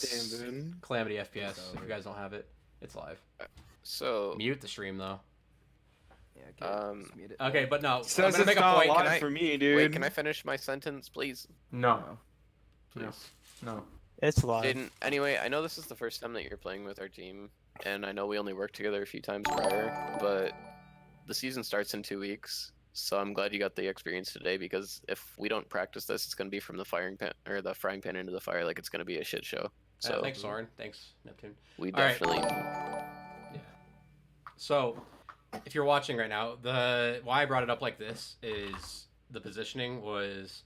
Damn, Calamity FPS. If you guys don't have it, it's live. So Mute the stream though. Yeah, okay. Just mute it. Okay, but no. Says I'm gonna make it's a not point. live for me, dude. wait, can I finish my sentence, please? No. Please. No. It's live. Jaden, anyway, I know this is the first time that you're playing with our team, and I know we only worked together a few times prior, but the season starts in 2 weeks, so I'm glad you got the experience today, because if we don't practice this, it's gonna be from the frying pan into the fire, like it's gonna be a shit show. So thanks, Soren. Thanks, Neptune. we All right. definitely Yeah. So, if you're watching right now, why I brought it up like this is the positioning was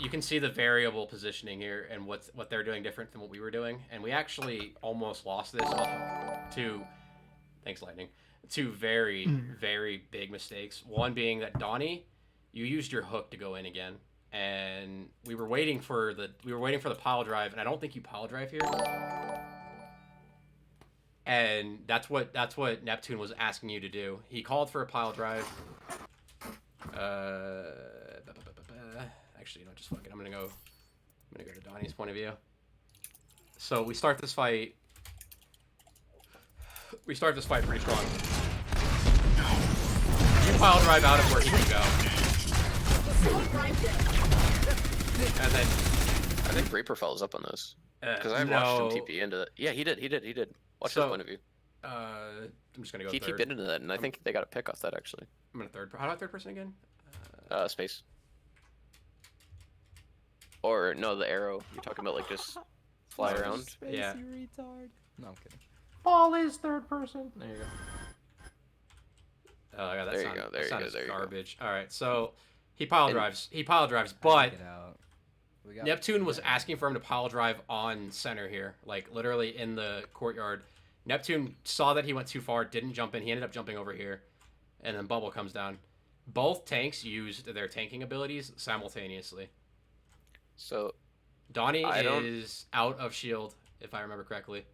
you can see the variable positioning here and what they're doing different than what we were doing, and we actually almost lost this to thanks Lightning, two very very big mistakes. One being that Donnie, you used your hook to go in again, and we were waiting for the pile drive, and I don't think you pile drive here. And that's what Neptune was asking you to do. He called for a pile drive. Actually, you know, just fuck it. I'm gonna go to Donnie's point of view. So we start this fight. Pretty strong. You pile drive out of where he can go. And then I think Reaper follows up on this. Because I watched him TP into that. Yeah, he did. Watch his point of view. I'm just gonna go He third. TP'd into that, and I think they got a pick off that, actually. I'm gonna third. How about third person again? Space. Or, no, the arrow. You're talking about, like, just fly around? Space, Yeah. you retard. No, I'm kidding. Ball is third person. There you go. Oh, yeah, There you go, there you go, there you go. garbage. All right, so he pile drives, but Get out. We got- Neptune was asking for him to pile drive on center here, like literally in the courtyard. Neptune saw that he went too far, didn't jump in. He ended up jumping over here, and then Bubble comes down. Both tanks used their tanking abilities simultaneously. So, Donnie is out of shield, if I remember correctly.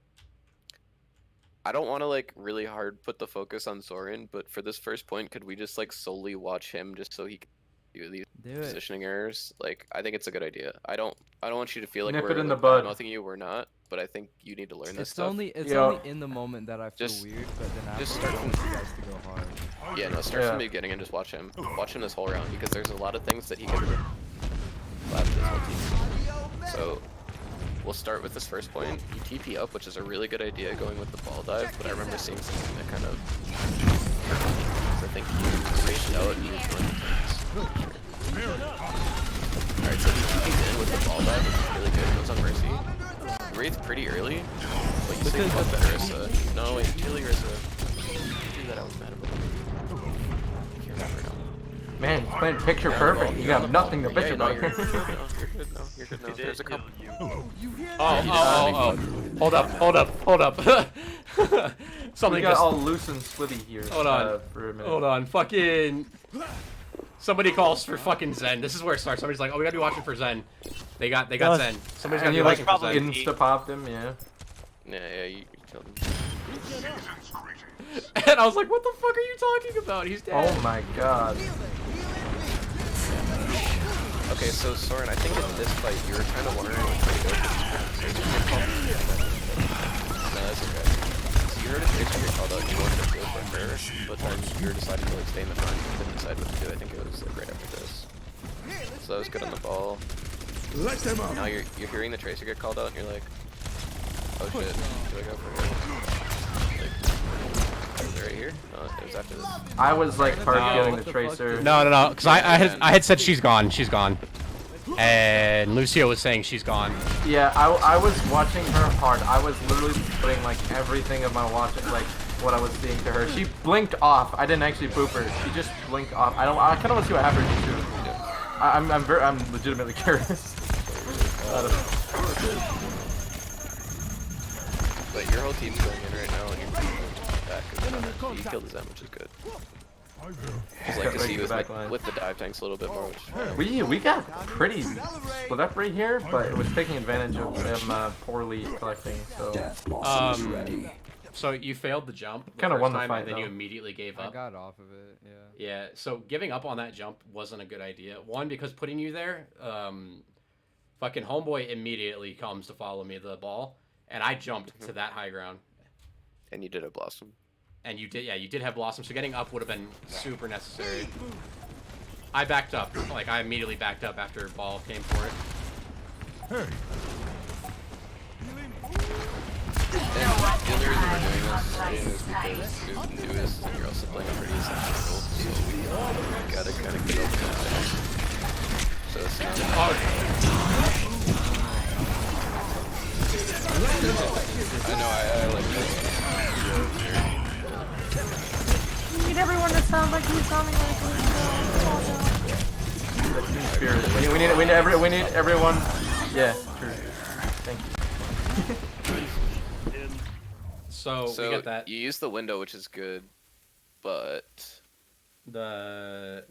I don't want to, like, really hard put the focus on Soren, but for this first point, could we just, like, solely watch him just so he can do these positioning errors? Like, I think it's a good idea. I don't want you to feel like Nip we're it in the like, bud. nothing you, we're not, but I think you need to learn this It's stuff. only in the moment that I feel Just- weird, but then just after I start want you guys to go hard. Yeah, no, start from the beginning and just watch him. Watch him this whole round, because there's a lot of things that he can do. This whole team. So, we'll start with this first point. You TP up, which is a really good idea going with the ball dive, but I remember seeing something that kind of... I think you spaced out and used one of Alright, so he TP's in with the ball dive, which is really good. Goes on Mercy. Wraith pretty early, but you say fuck that Orisa. No, wait, kill Orisa. Do that, I was mad about it. I can't remember now. Man, he's playing picture perfect. You got nothing to bitch Yeah, no, about. you're good now. You're good now. There's a couple. Oh. Hold up. We Something got just... all loose and slithy here. Hold on. For a minute. Hold on. Fucking... Somebody calls for fucking Zen. This is where it starts. Somebody's like, oh, we gotta be watching for Zen. They got Zen. Somebody's gotta And be you like watching for Zen. insta popped him, yeah. Yeah, you killed him. And I was like, what the fuck are you talking about? He's dead. Oh my god. Okay, so Soren, I think in this fight you were kind of wondering what to go for. No, that's okay. So you heard a Tracer get called out, you wanted to go for her, but then you were deciding to like stay in the front, you couldn't decide what to do. I think it was like right after this. So that was good on the ball. Now you're hearing the Tracer get called out and you're like, oh shit, do I go for her? Like, is it right here? No, it was after this. I was like getting the Tracer. No, because I had said she's gone. And Lucio was saying she's gone. Yeah, I was watching her hard. I was literally putting like everything of my watch, like what I was seeing to her. She blinked off. I didn't actually boop her. She just blinked off. I kind of want to see what happened too. I'm legitimately curious. But your whole team's going in right now, and you're back. So you killed the Zen, which is good. Just like to see you with the dive tanks a little bit more. Which, We got pretty split up right here, but it was taking advantage of them poorly collecting. So you failed the jump. Kind of won the time, fight, and then though. you immediately gave I up. got off of it, yeah. Yeah. So giving up on that jump wasn't a good idea. One, because putting you there, Fucking homeboy immediately comes to follow me the ball, and I jumped to that high ground. And you did a blossom. And you did have blossom, so getting up would have been super necessary. I backed up, like I immediately backed up after ball came for it. And the only reason we're doing this is because you're the newest and you're also playing a pretty essential role, so we gotta kind of get over that. So it's not I know, I like this. We need everyone to sound like he's sounding like Spirit. We need everyone. Yeah, true. Thank you. So we get that. You use the window, which is good, but I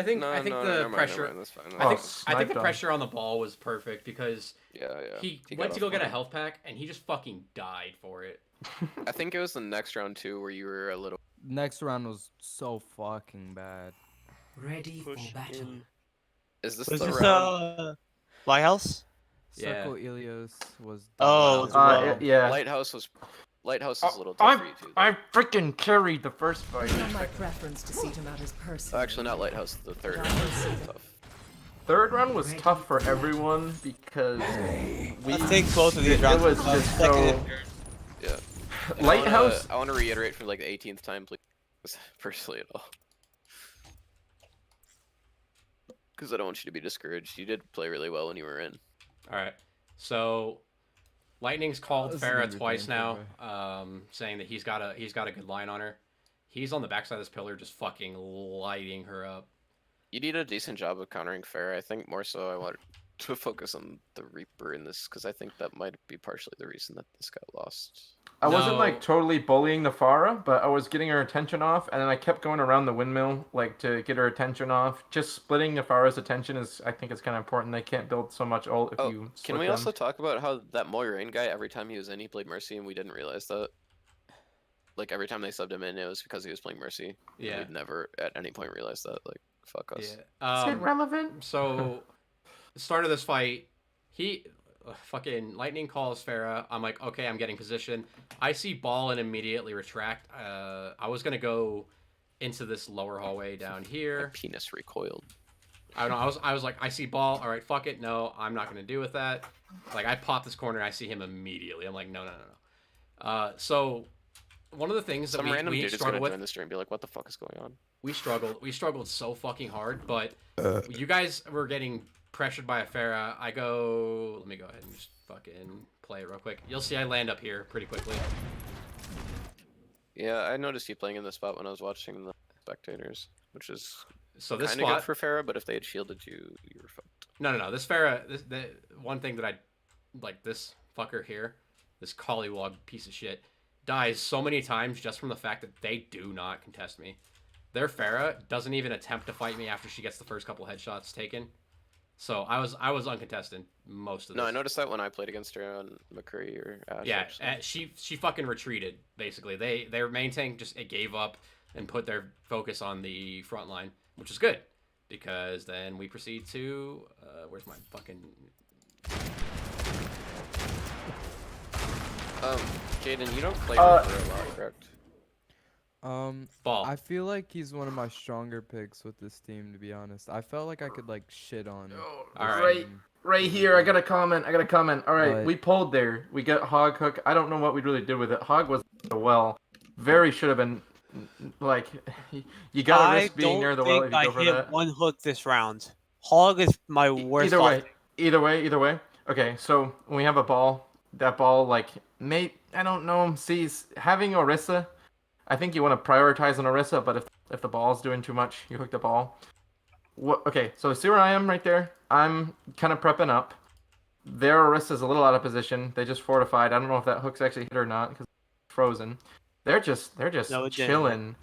think the pressure. That's fine. I think the pressure on the ball was perfect because he went to go get a health pack and he just fucking died for it. I think it was the next round too where you were a little. Next round was so fucking bad. Ready for battle. Is this Was the this round? Lighthouse? Yeah. Circle Ilios was. Oh, yeah. Lighthouse is a little tough for you too. I freaking carried the first fight. It's not my preference to see him out as person. Actually, not Lighthouse. The third round was tough. Third round was tough for everyone because Let's take both of these rounds. It was just second so. and third. Yeah. And Lighthouse. I want to reiterate for like the 18th time, please. Personally, at all. Because I don't want you to be discouraged. You did play really well when you were in. All right, so Lightning's called This is Farah gonna be twice painful, now, saying that he's got a good line on her. He's on the backside of this pillar, just fucking lighting her up. You did a decent job of countering Farah. I think more so I wanted to focus on the Reaper in this because I think that might be partially the reason that this got lost. I wasn't No. like totally bullying the Farah, but I was getting her attention off, and then I kept going around the windmill like to get her attention off. Just splitting the Farah's attention is, I think, it's kind of important. They can't build so much ult if you. Can split we them. also talk about how that Moiraine guy every time he was in, he played Mercy, and we didn't realize that. Like every time they subbed him in, it was because he was playing Mercy. Yeah. We'd never at any point realized that. Like, fuck us. Yeah. Is it relevant? So, the start of this fight, fucking Lightning calls Farah. I'm like, okay, I'm getting position. I see ball and immediately retract. I was gonna go into this lower hallway down My here. penis recoiled. I don't know. I was like, I see ball. All right, fuck it. No, I'm not gonna do with that. Like, I pop this corner. I see him immediately. I'm like, no. So one of the things that Some random we dude is struggled gonna with. join the stream and be like, what the fuck is going on? We struggled so fucking hard, but you guys were getting pressured by a Farah. Let me go ahead and just fucking play it real quick. You'll see I land up here pretty quickly. Yeah, I noticed you playing in this spot when I was watching the spectators, which is So this kind of spot, good for Farah, but if they had shielded you, you were fucked. no, this Farah, the one thing that I like, this fucker here, this collywog piece of shit, dies so many times just from the fact that they do not contest me. Their Farah doesn't even attempt to fight me after she gets the first couple headshots taken. So I was uncontested most of this. No, I noticed that when I played against her on McCree or Ash. Yeah, actually. she fucking retreated. Basically, their main tank just gave up and put their focus on the front line, which is good because then we proceed to where's my fucking Jaden, you don't play Reaper a lot, correct? ball. I feel like he's one of my stronger picks with this team, to be honest. I felt like I could like shit on. All right. Right, right here. I got a comment. All right, What? we pulled there. We got Hog Hook. I don't know what we really did with it. Hog was the well. Very should have been like. You gotta risk being near the well if you go for I hit that. one hook this round. Hog is my worst. Either way. Okay, so when we have a ball, that ball like I don't know. Sees having Orisa. I think you want to prioritize on Orisa, but if the ball's doing too much, you hook the ball. Okay, so see where I am right there? I'm kind of prepping up. Their Orisa's a little out of position. They just fortified. I don't know if that hook's actually hit or not because it's frozen. They're just No, it didn't. chilling.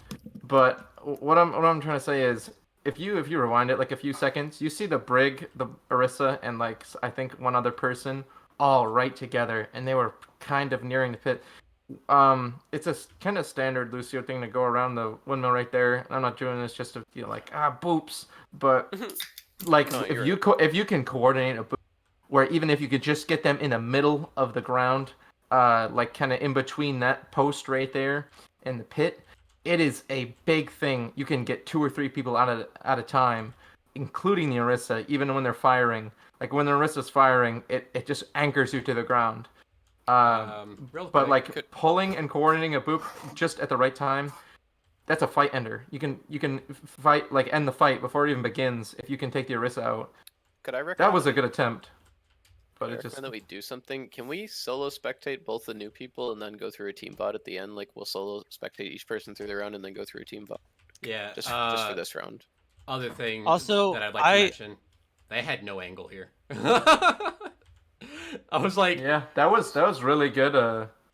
But what I'm trying to say is, if you rewind it like a few seconds, you see the Brig, the Orisa, and like I think one other person all right together, and they were kind of nearing the pit. It's a kind of standard Lucio thing to go around the windmill right there. I'm not doing this just to feel like boops, but like No, if you can coordinate a boop where even if you could just get them in the middle of the ground, like kind of in between that post right there and the pit, it is a big thing. You can get 2 or 3 people at a time, including the Orisa, even when they're firing. Like when the Orisa's firing, it just anchors you to the ground. Real But quick, like pulling and coordinating a boop just at the right time, that's a fight ender. You can fight, like, end the fight before it even begins if you can take the Orisa out. Could I recommend That was a good attempt, but I it just recommend that we do something? Can we solo spectate both the new people and then go through a team VOD at the end? Like we'll solo spectate each person through the round and then go through a team VOD. yeah. Just for this round. Other thing Also, that I'd like to mention, they had no angle here. I was like, yeah, that was really good.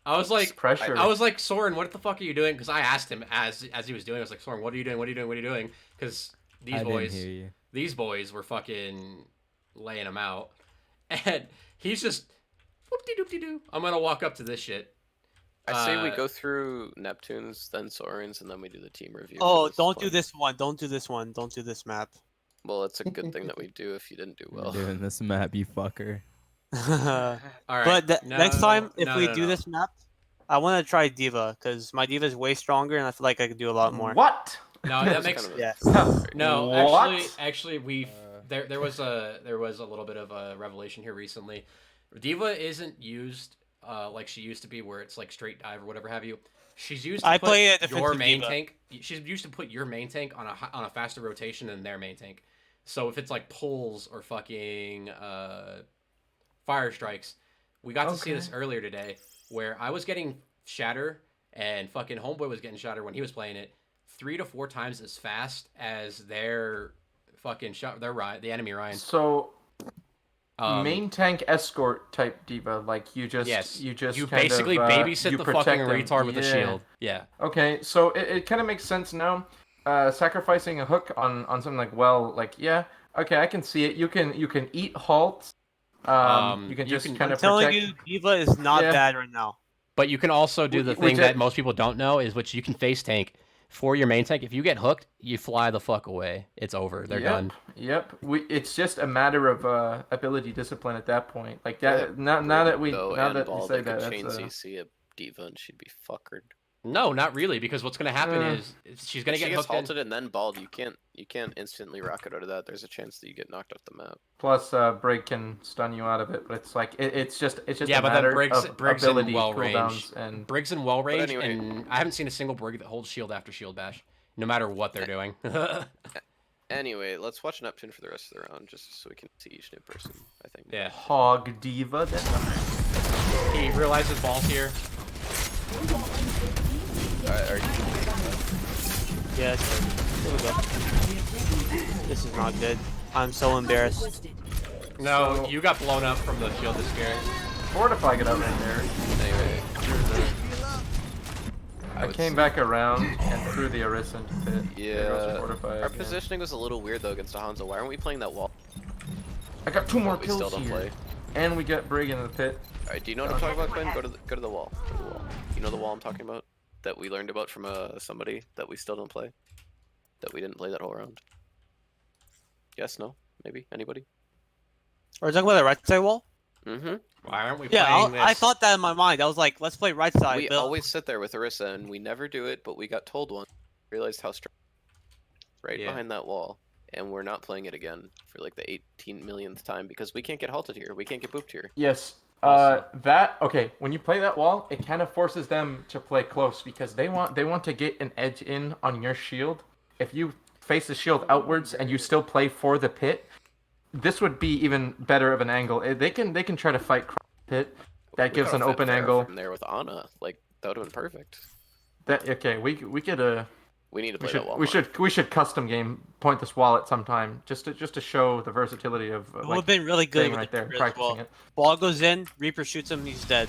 I was like, pressure. I was like, Soren, what the fuck are you doing? Because I asked him as he was doing. I was like, Soren, what are you doing? What are you doing? What are you doing? Because these boys were fucking laying him out, and he's just whoop-de-doop-de-doo. I'm gonna walk up to this shit. I say we go through Neptune's, then Soren's, and then we do the team review. Oh, don't do this one. Don't do this one. Don't do this map. Well, it's a good thing that we do if you didn't do well. Doing this map, you fucker. All right. But next time, if we do no. this map, I want to try Diva because my Diva is way stronger, and I feel like I could do a lot more. What? No, that makes kind of Yeah. no. What? Actually, we there was a little bit of a revelation here recently. Diva isn't used like she used to be, where it's like straight dive or whatever have you. She's used to I put play a your defensive main Diva. tank. She's used to put your main tank on a faster rotation than their main tank. So if it's like pulls or fucking fire strikes, we got to see this earlier today, where I was getting shatter and fucking Homeboy was getting shatter when he was playing it 3 to 4 times as fast as their fucking the enemy Ryan. So main tank escort type diva, like you just you kind basically of, babysit you the protect fucking them. retard with a Yeah. shield. Yeah. Okay, so it kind of makes sense now. Sacrificing a hook on something like yeah, okay, I can see it. You can eat halts. You can just kind I'm of telling protect. you, Diva is not Yeah. bad right now. But you can also do the We thing did- that most people don't know is which you can face tank for your main tank. If you get hooked, you fly the fuck away. It's over. They're done. Yep. It's just a matter of ability discipline at that point. Like that. Now that we say that, chain that's CC a diva and she'd be fuckered. No, not really, because what's gonna happen is she's gonna If she get gets hooked in. halted and then balled. You can't instantly rocket out of that. There's a chance that you get knocked off the map. plus Brig can stun you out of it, but it's like it's just Yeah, a but matter then of Briggs in ability well cooldowns range. and Briggs in well range, anyway. and I haven't seen a single Brig that holds shield after shield bash, no matter what they're doing. Anyway, let's watch Neptune for the rest of the round, just so we can see each new person. I think. Yeah. hog diva. Then. He realizes balls here. Are you? Yes. Here we go. This is not good. I'm so embarrassed. No, So- you got blown up from the shield disappearance. Fortify get out right there. Anyway, I came back around and threw the Orisa into pit. There goes the yeah. Fortify Our again. positioning was a little weird though against Hanzo. Why aren't we playing that wall? I got 2 more We still kills don't here. play. And we get Brig into the pit. Alright, do you know what I'm talking about, Quinn? Go to the wall. Go to the wall. You know the wall I'm talking about? That we learned about from somebody that we still don't play? That we didn't play that whole round? Yes, no? Maybe? Anybody? Are we talking about the right side wall? Mm-hmm. Why aren't we Yeah, playing this? I thought that in my mind. I was like, let's play right side. We but- always sit there with Orisa and we never do it, but we got told one. Realized how strong. Right Yeah. behind that wall. And we're not playing it again for like the 18 millionth time because we can't get halted here. We can't get booped here. Yes. When you play that wall, it kind of forces them to play close because they want to get an edge in on your shield. If you face the shield outwards and you still play for the pit, this would be even better of an angle. They can try to fight pit. That We gives got an a fit open fair angle. from there with Ana. Like that would have been perfect. We could We need to we play should that wall. we should custom game point this wall at some time just to show the versatility of It would like have been really good staying with right the there Reaper as practicing well. it. Ball goes in, Reaper shoots him, he's dead.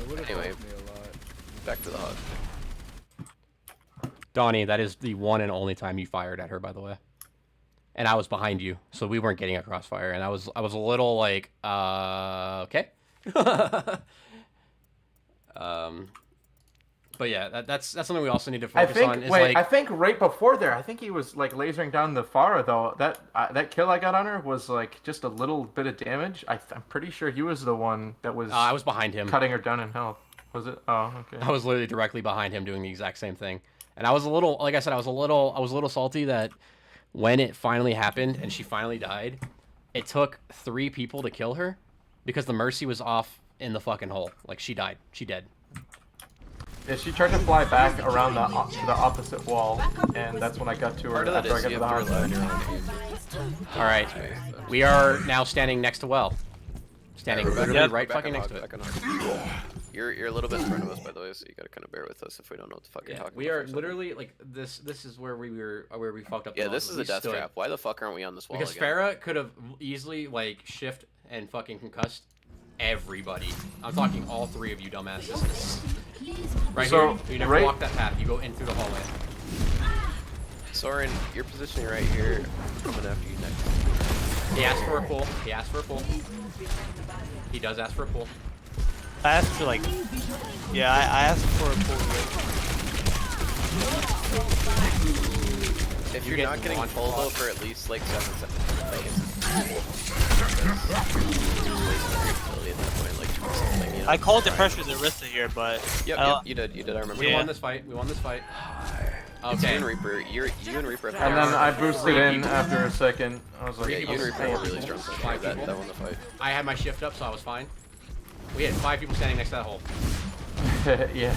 It would have Anyway. helped me a lot. Back to the hog. Donnie, that is the one and only time you fired at her, by the way. And I was behind you, so we weren't getting a crossfire, and I was a little like, okay. But yeah, that's something we also need to I focus think. on. Is Wait, like, I think right before there, I think he was like lasering down the Pharah though. That kill I got on her was like just a little bit of damage. I'm pretty sure he was the one that was. I was behind him. Cutting her down in health. Was it? Oh, okay. I was literally directly behind him doing the exact same thing. And I was a little, like I said, I was a little salty that when it finally happened and she finally died, it took 3 people to kill her because the Mercy was off in the fucking hole. Like, she died. She dead. Yeah, she tried to fly back around to the opposite wall, and that's when I got to her Part of that after I is got you to the have to rely on hard your own aim. All right. We are now standing next to well. Standing literally right fucking next to it. You're a little bit in front of us, by the way, so you gotta kind of bear with us if we don't know what the fuck you're Yeah, talking we about. are literally like this is where we fucked up. the Yeah, most, this is we a death stood. trap. Why the fuck aren't we on this wall Because again? Farah could have easily like shift and fucking concussed everybody. I'm talking all 3 of you dumbasses. Right So, here, you never right- walk that path. You go in through the hallway. Soren, you're positioning right here. I'm coming after you next. He asked for a pull. He asked for a pull. He does ask for a pull. I asked for like, yeah, I asked for a pull If You you're get not getting launched full though off. for at least like 7 seconds, I called the pressure the Arista here, but Yep, you did. I remember. We Yeah. won this fight. We won this fight. It's you Okay. and Reaper. You and Reaper. Have And then I boosted 3 in people. after a second. I was like, Yeah, you and Reaper were really strong. Five That people. won the fight. I had my shift up, so I was fine. We had 5 people standing next to that hole. yeah.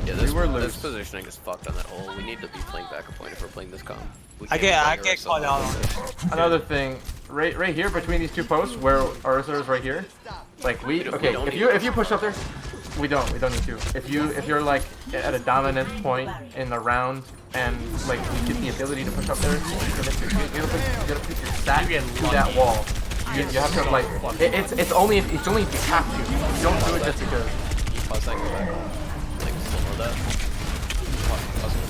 Yeah, We this, were this loose. positioning is fucked on that hole. We need to be playing back a point if we're playing this comp. We I can't get be playing caught Arisa out like on this. Another thing, right here between these 2 posts where Arisa is right here. Like we don't okay, need if you push up there, we don't need to. If you're like at a dominant point in the round and like you get the ability to push up there, you gotta put your stack You get to that lucky. wall. You have to like it's only if you have to. You don't do it just because. Pause that, go back. Like, slow that. Pause and go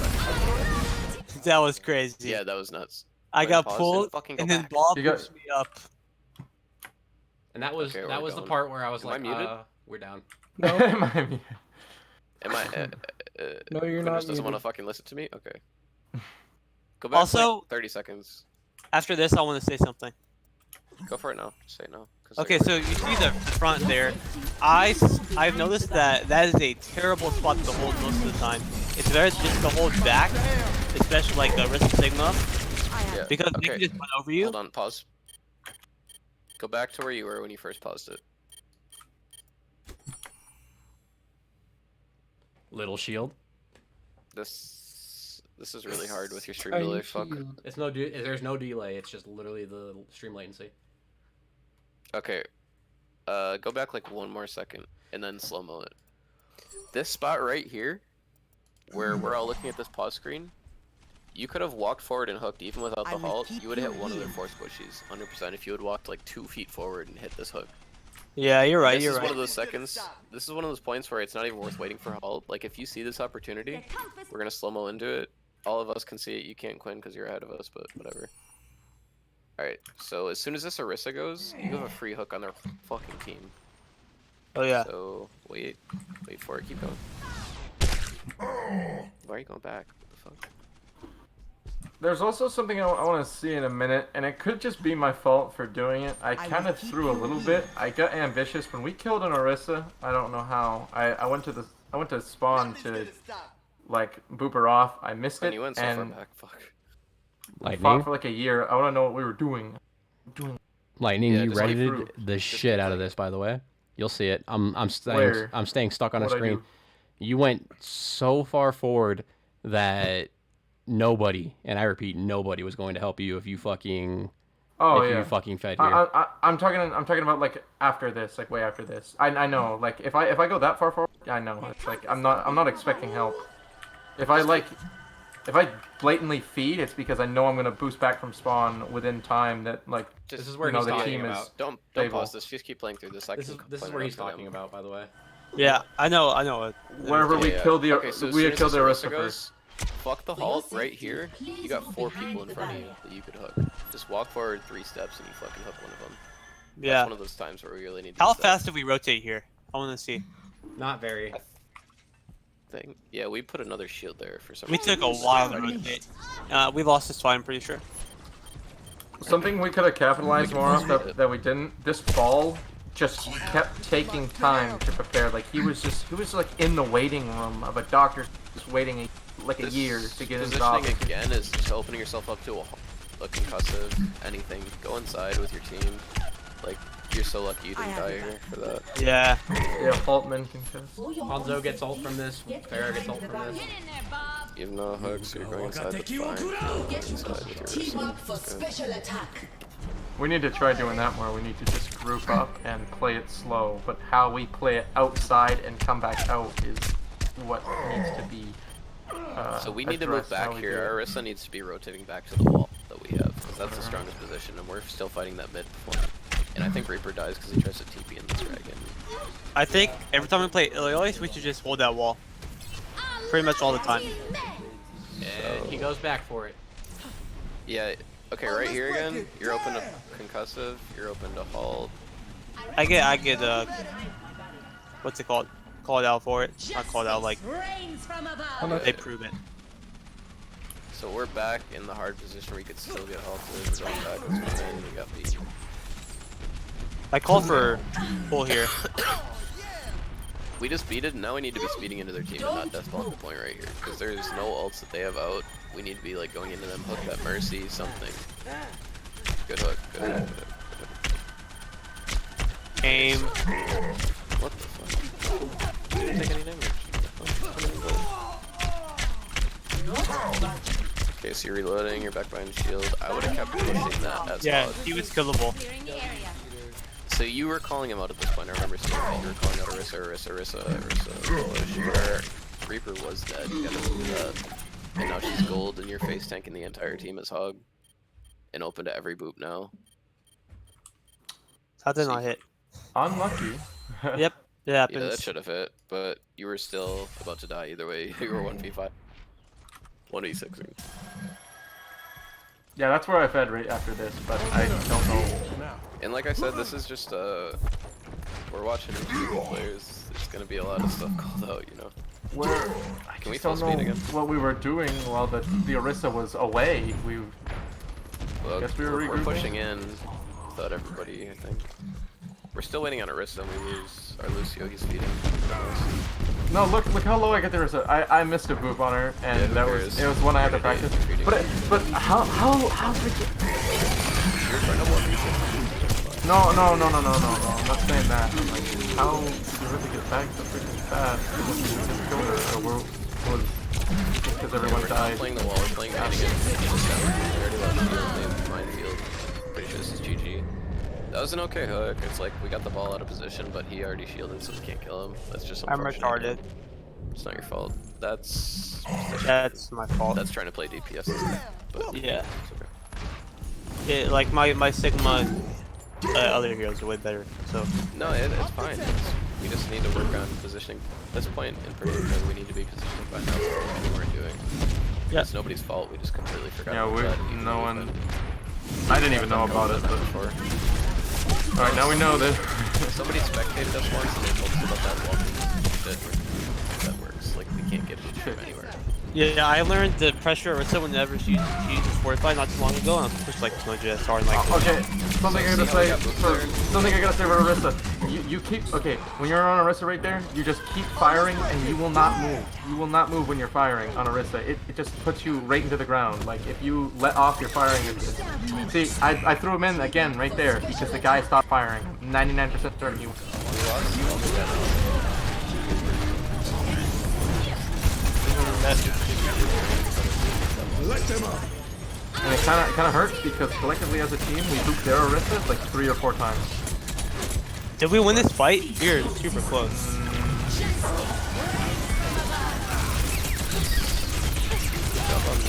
back. that was crazy. Yeah, that was nuts. I Wait, got pause pulled, fucking go and then back. Bob You got- pushed me up. And that was Okay, that we're was the going. part where I was Am I like, muted? we're down. Am I? No, you're not doesn't want to muted. fucking listen to me. Okay. Go back. Also- like 30 seconds. After this, I want to say something. Go for it now. Just say no. 'cause, Okay, like, so you see the front there. I've noticed that is a terrible spot to hold most of the time. It's better just to hold back, especially like the Risk Sigma, yeah. because they Okay. can just run over you. Hold on. Pause. Go back to where you were when you first paused it. Little shield. This is really hard with your stream Tiny delay. Fuck. shield. It's no there's no delay. It's just literally the stream latency. Okay. Go back like 1 more second and then slow mo it. This spot right here, where we're all looking at this pause screen, you could have walked forward and hooked even without the halt. You would have hit one of their force bushes, 100%. If you had walked like 2 feet forward and hit this hook. Yeah, you're right. This You're is one right. of those seconds. This is one of those points where it's not even worth waiting for a halt. Like if you see this opportunity, we're gonna slow mo into it. All of us can see it. You can't, Quinn, because you're ahead of us, but whatever. Alright, so as soon as this Orisa goes, you have a free hook on their fucking team. Oh yeah. So, wait for it, keep going. Why are you going back? What the fuck? There's also something I want to see in a minute, and it could just be my fault for doing it. I kind of threw a little bit. I got ambitious when we killed an Orisa. I don't know how. I went to spawn to like boop her off. I missed And it you went so far and back, fuck. fought for like a year. I want to know what we were doing. Lightning, Yeah, you just keep readied through. the shit out of this, by the way. You'll see it. I'm Where? staying stuck on a What'd I screen. do? You went so far forward that nobody, and I repeat, nobody was going to help you if you fucking Oh if yeah. you fucking fed here. I'm talking about like after this, like way after this. I know, like if I go that far forward, I know. It's like I'm not expecting help. If I blatantly feed, it's because I know I'm gonna boost back from spawn within time. That like Just, This is where you know, he's the talking team about. is don't stable. pause this, just keep playing through this. This is point where it he's out to talking them. about, by the way. Yeah, I know it. Wherever we Yeah, killed the okay, so as we soon had as killed the this Orisa Orisa first. fuck the halt right here. You got 4 people in front of you that you could hook. Just walk forward 3 steps and you fucking hook one of them. Yeah. That's one of those times where we really need to How use that. fast do we rotate here? I want to see. Not very. thing. Yeah, we put another shield there for some We reason. took a while to rotate. We lost this fight, I'm pretty sure. Something we could have capitalized more on that we didn't. This ball just kept taking time to prepare. Like he was like in the waiting room of a doctor, just waiting like a year to get his job. Positioning again is just opening yourself up to a concussive, anything. Go inside with your team. Like, you're so lucky you didn't die here for that. Yeah. Yeah, Faultman concussed. Hanzo gets ult from this. Farah gets ult from this. You have no hooks, so you're going inside, that's fine. Go inside with your wrist. We need to try doing that more. We need to just group up and play it slow. But how we play it outside and come back out is what needs to be. So we need to move addressed how back we here. do it. Our Orisa needs to be rotating back to the wall that we have, because that's the strongest position, and we're still fighting that mid point. And I think Reaper dies because he tries to TP in this dragon. I think every time we play Ilios, we should just hold that wall. Pretty much all the time. And he goes back for it. Yeah, okay, right here again, you're open to concussive, you're open to hold. I get what's it called? Called out for it. Not called out, like they prove it. So we're back in the hard position where we could still get halted. We're going back, let's go in, we got beat. I call for pull here. We just beat it, and now we need to be speeding into their team and not deathball the point right here. Because there's no ults that they have out. We need to be like going into them, hook that mercy, something. Good hook, good hook, good hook. Aim. What the fuck? Didn't take any damage. Okay, so you're reloading, you're back behind shield. I would have kept pushing that as Yeah, well. he was killable. So you were calling him out at this point. I remember seeing that you were calling out Orisa. Where Reaper was dead. You gotta move that. And now she's gold, and you're face tanking the entire team as Hog. And open to every boop now. How did not hit? Unlucky. Yep, it happens. Yeah, that should have hit, but you were still about to die either way. You were 1v5. 1v6. Yeah, that's where I fed right after this, but I don't know. And like I said, this is just we're watching individual players. There's gonna be a lot of stuff called out, you know. Can we full don't speed know again? what we were doing while the Orisa was away. Well, Guess we were we're regrouping. pushing in without everybody, I think. We're still waiting on Orisa, and we lose our Lucio. He's feeding. No, look how low I get the Orisa. I missed a boop on her, and Yeah, who that cares? it was one I had to You're an practice. idiot. But how freaking... You're trying to walk No, I'm not saying that. Like, how did you really get back so freaking fast? Just killed her, or because everyone We're died. not playing the wall, we're playing behind again. We already lost shield, they have minefield. Pretty sure this is GG. That was an okay hook. It's like we got the ball out of position, but he already shielded, so we can't kill him. That's just I'm unfortunate. retarded. It's not your fault. That's My fault. That's trying to play DPS. But Yeah. it's okay. Yeah, like my Sigma other heroes are way better. So No, it's fine. We just need to work on positioning. At this point in particular, we need to be positioning by now. Something we weren't doing. yeah. It's nobody's fault. We just completely forgot. Yeah, about that, even no though one... we've been- I didn't even know about it, but... before. Alright, now we know this. Somebody spectated us once and they told us about that walking. That works. Like we can't get it from anywhere. Yeah, I learned the pressure Orisa whenever she uses Fortify not too long ago, and I pushed like 200 SR and like. Okay, something I So gotta see how we say got moved for there? something I gotta say about Orisa. You keep when you're on Orisa right there, you just keep firing and you will not move. You will not move when you're firing on Orisa. It just puts you right into the ground. Like if you let off your firing, see, I threw him in again right there because the guy stopped firing. 99% certain he. And it kind of hurts because collectively as a team we booped their Orisa like 3 or 4 times. Did we win this fight? You're super close. Jump on the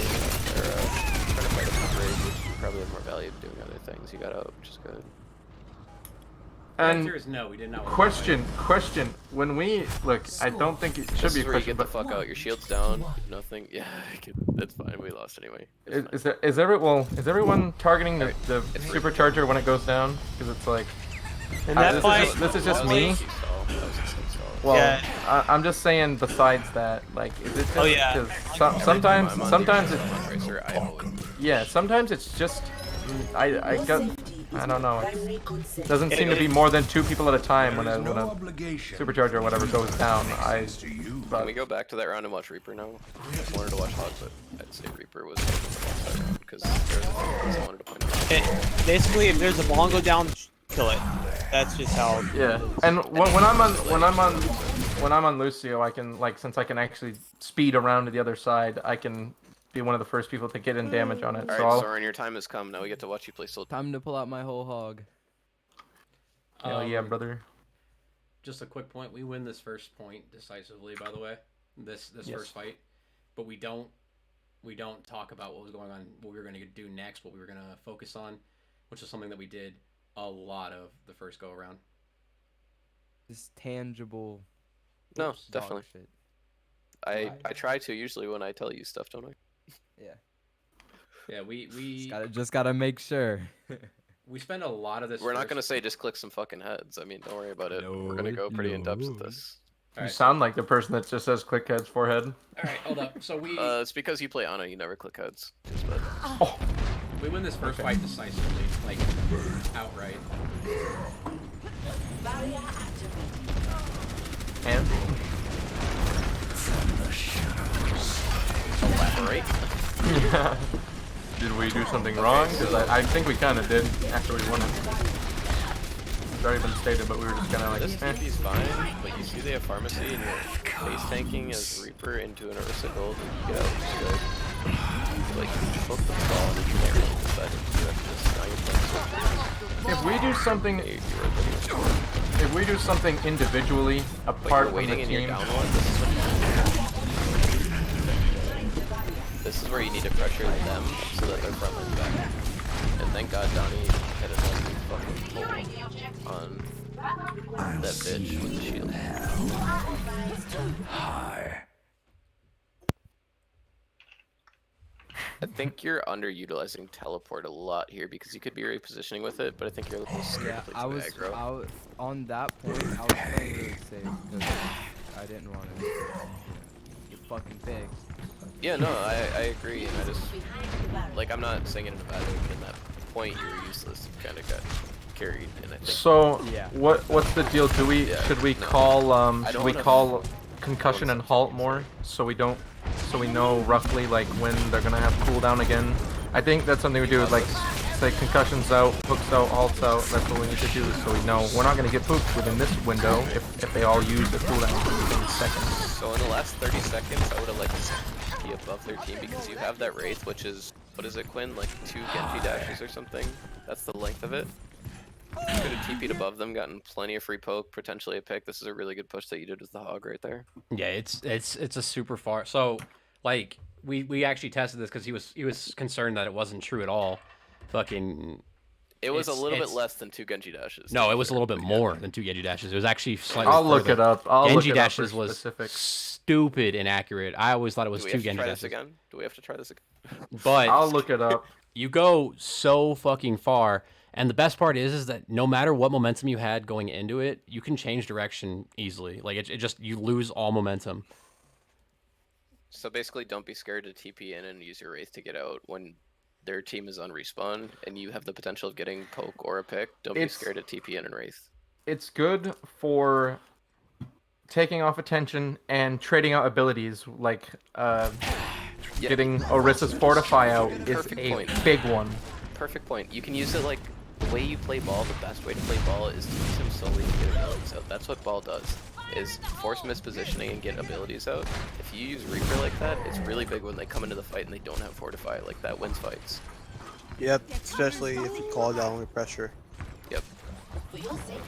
trying to fight up the bridge, which you probably have more value doing other things. You got out, which is good. The And answer is no, we did not win. question. When we look, I don't think it should This be is a where you question, get the but fuck out. Your shield's down. Nothing. Yeah, that's fine. We lost anyway. It's fine. is everyone targeting the It's supercharger when it goes down? Because it's like And this that is fight, just- this is just That was me. a stall. That was a stall. Well, Yeah. I'm just saying. Besides that, like, is it just Oh, yeah. because Every time I'm on sometimes the it's original Tracer, I always yeah, sometimes it's just I don't know. It doesn't seem to be it- more than 2 people at a time when a supercharger or whatever goes down. Can we go back to that round and watch Reaper now? I wanted to watch Hog, but I'd say Reaper was the best round because there's a thing I wanted to point out. Basically, if there's a ball go down, kill it. That's just how. Yeah, and when I'm on Lucio, I can since I can actually speed around to the other side, I can be one of the first people to get in damage on it. Alright, Soren, your time has come. Now we get to watch you play Soldier. Time to pull out my whole hog. Hell yeah, brother. Just a quick point: we win this first point decisively. By the way, this first fight, but we don't talk about what was going on, what we were going to do next, what we were going to focus on, which is something that we did a lot of the first go around. This tangible. No, Oops, definitely. dog shit. I try to usually when I tell you stuff, don't I? Yeah. Yeah, we Just gotta make sure. we spend a lot of this. We're not first- gonna say just click some fucking heads. I mean, don't worry about it. We're gonna No, go pretty in depth with no. this. You Alright, sound like the person that just says click heads forehead. All right, hold up. So It's because you play Ana, you never click heads. But we win this first fight decisively, like outright. And elaborate. yeah. Did we do something wrong? Because I think we kind of did after we won it. It's already been stated, but we were just kind of like, This TP's fine, but you see they have pharmacy and you're base tanking as Reaper into an Orisa Gold and you get out just good. Like, you poke the ball and you can't really decide to do after this. Now you're playing if we do something, if we do something individually apart from the waiting in your team, down one, this is where you need to pressure them so that they're front line back. And thank God Donnie had a fucking pull on that bitch with the shield. I think you're underutilizing teleport a lot here because you could be repositioning with it, but I think you're a little scared Yeah, to play too aggro. on that point. I was playing really safe because I didn't want to. You fucking pig. Yeah, no, I agree, and I just like I'm not saying it in a bad way, but in that point you're useless. You kind of got carried, and I think. so Yeah. what's the deal? Do we Yeah, should we no. call I don't should we wanna call concussion and halt something. more so we know roughly like when they're gonna have cooldown again? I think that's something we do. Like say concussions out, hooks out, halts out. That's what we need to do so we know we're not gonna get pooped within this window if they all use the cooldown within seconds. So in the last 30 seconds, I would have liked to be above their team because you have that Wraith, which is, what is it, Quinn? Like 2 Genji dashes or something? That's the length of it. You could have TP'd above them, gotten plenty of free poke, potentially a pick. This is a really good push that you did with the Hog right there. Yeah, it's a super far. So like we actually tested this because he was concerned that it wasn't true at all. Fucking. It was a little bit it's- less than 2 Genji dashes. No, to it be was a fair, little bit but yeah. more than 2 Genji dashes. It was actually slightly. I'll look further. it up. I'll look Genji it up dashes for was specifics. stupid inaccurate. I always thought it was Do we 2 have to Genji try dashes. this again? Do we have to try this again? But I'll look it up. you go so fucking far, and the best part is that no matter what momentum you had going into it, you can change direction easily. Like it just you lose all momentum. So basically, don't be scared to TP in and use your Wraith to get out when their team is on respawn and you have the potential of getting poke or a pick. Don't be It's- scared to TP in and Wraith. It's good for taking off attention and trading out abilities like Yeah, getting Orisa's Fortify out is Perfect a point. big one. perfect point. You can use it like the way you play ball. The best way to play ball is to use him solely to get abilities out. That's what ball does. Is force mispositioning and get abilities out. If you use Reaper like that, it's really big when they come into the fight and they don't have Fortify. Like that wins fights. Yep, especially if you call down with pressure. Yep.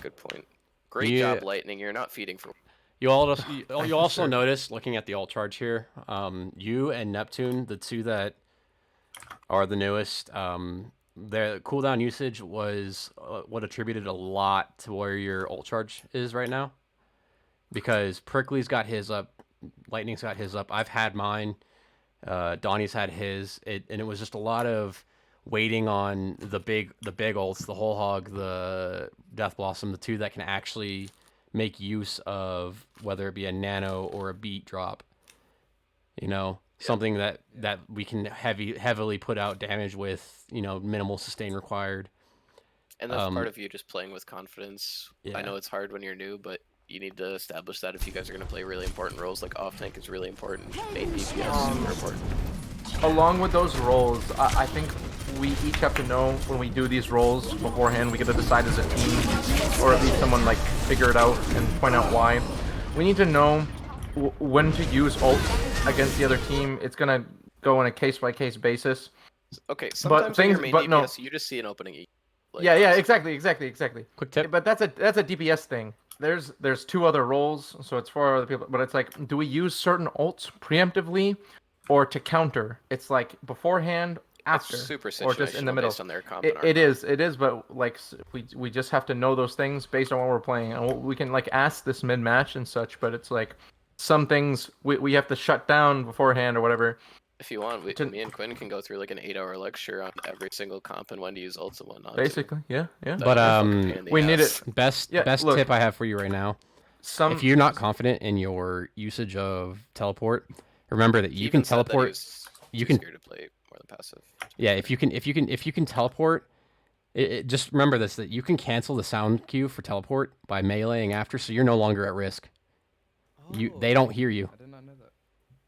Good point. Great Yeah. job, Lightning. You're not feeding for. You also notice, looking at the alt charge here, you and Neptune, the two that are the newest, their cooldown usage was what attributed a lot to where your alt charge is right now. Because Prickly's got his up, Lightning's got his up, I've had mine, Donnie's had his, and it was just a lot of waiting on the big ults, the Whole Hog, the Death Blossom, the two that can actually make use of whether it be a nano or a beat drop. You know, something that we can heavily put out damage with, you know, minimal sustain required. And that's part of you just playing with confidence. Yeah. I know it's hard when you're new, but you need to establish that if you guys are going to play really important roles, like off tank is really important, main DPS is super important. Along with those roles, I think we each have to know when we do these roles beforehand. We get to decide as a team, or at least someone like figure it out and point out why. We need to know when to use ult against the other team. It's gonna go on a case-by-case basis. Okay, sometimes when you're main DPS, you just see an opening. Like, yeah, exactly. Quick tip. But that's a DPS thing. There's 2 other roles, so it's 4 other people. But it's like, do we use certain ults preemptively, or to counter? It's like beforehand, after, it's super or just in the middle. based on their comp It is, but like we just have to know those things based on what we're playing, and we can like ask this mid match and such. But it's like some things we have to shut down beforehand or whatever. If you want, me and Quinn can go through like an 8-hour lecture on every single comp and when to use ults and whatnot. Basically, yeah. But we need it. Best look, tip I have for you right now. If you're not confident in your usage of teleport, remember that you can teleport. You can scared to play more than passive. Yeah, if you can teleport, just remember this, that you can cancel the sound cue for teleport by meleeing after, so you're no longer at risk. They don't hear you. I did not know that.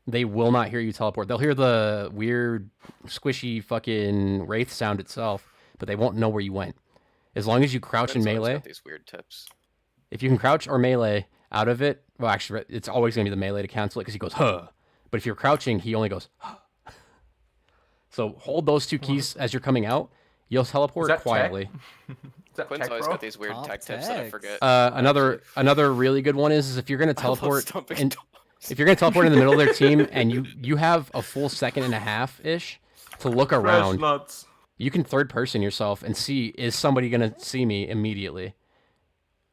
They will not hear you teleport. They'll hear the weird, squishy fucking wraith sound itself, but they won't know where you went. As long as you crouch and melee. Got these weird tips. If you can crouch or melee out of it, well, actually, it's always going to be the melee to cancel it because he goes, huh. But if you're crouching, he only goes, huh. So hold those 2 keys as you're coming out. You'll teleport quietly. Quinn's always got these weird tech tips that I forget. Another really good one is if you're going to teleport. If you're going to teleport in the middle of their team and you have a full second and a half-ish to look around, you can third person yourself and see, is somebody going to see me immediately?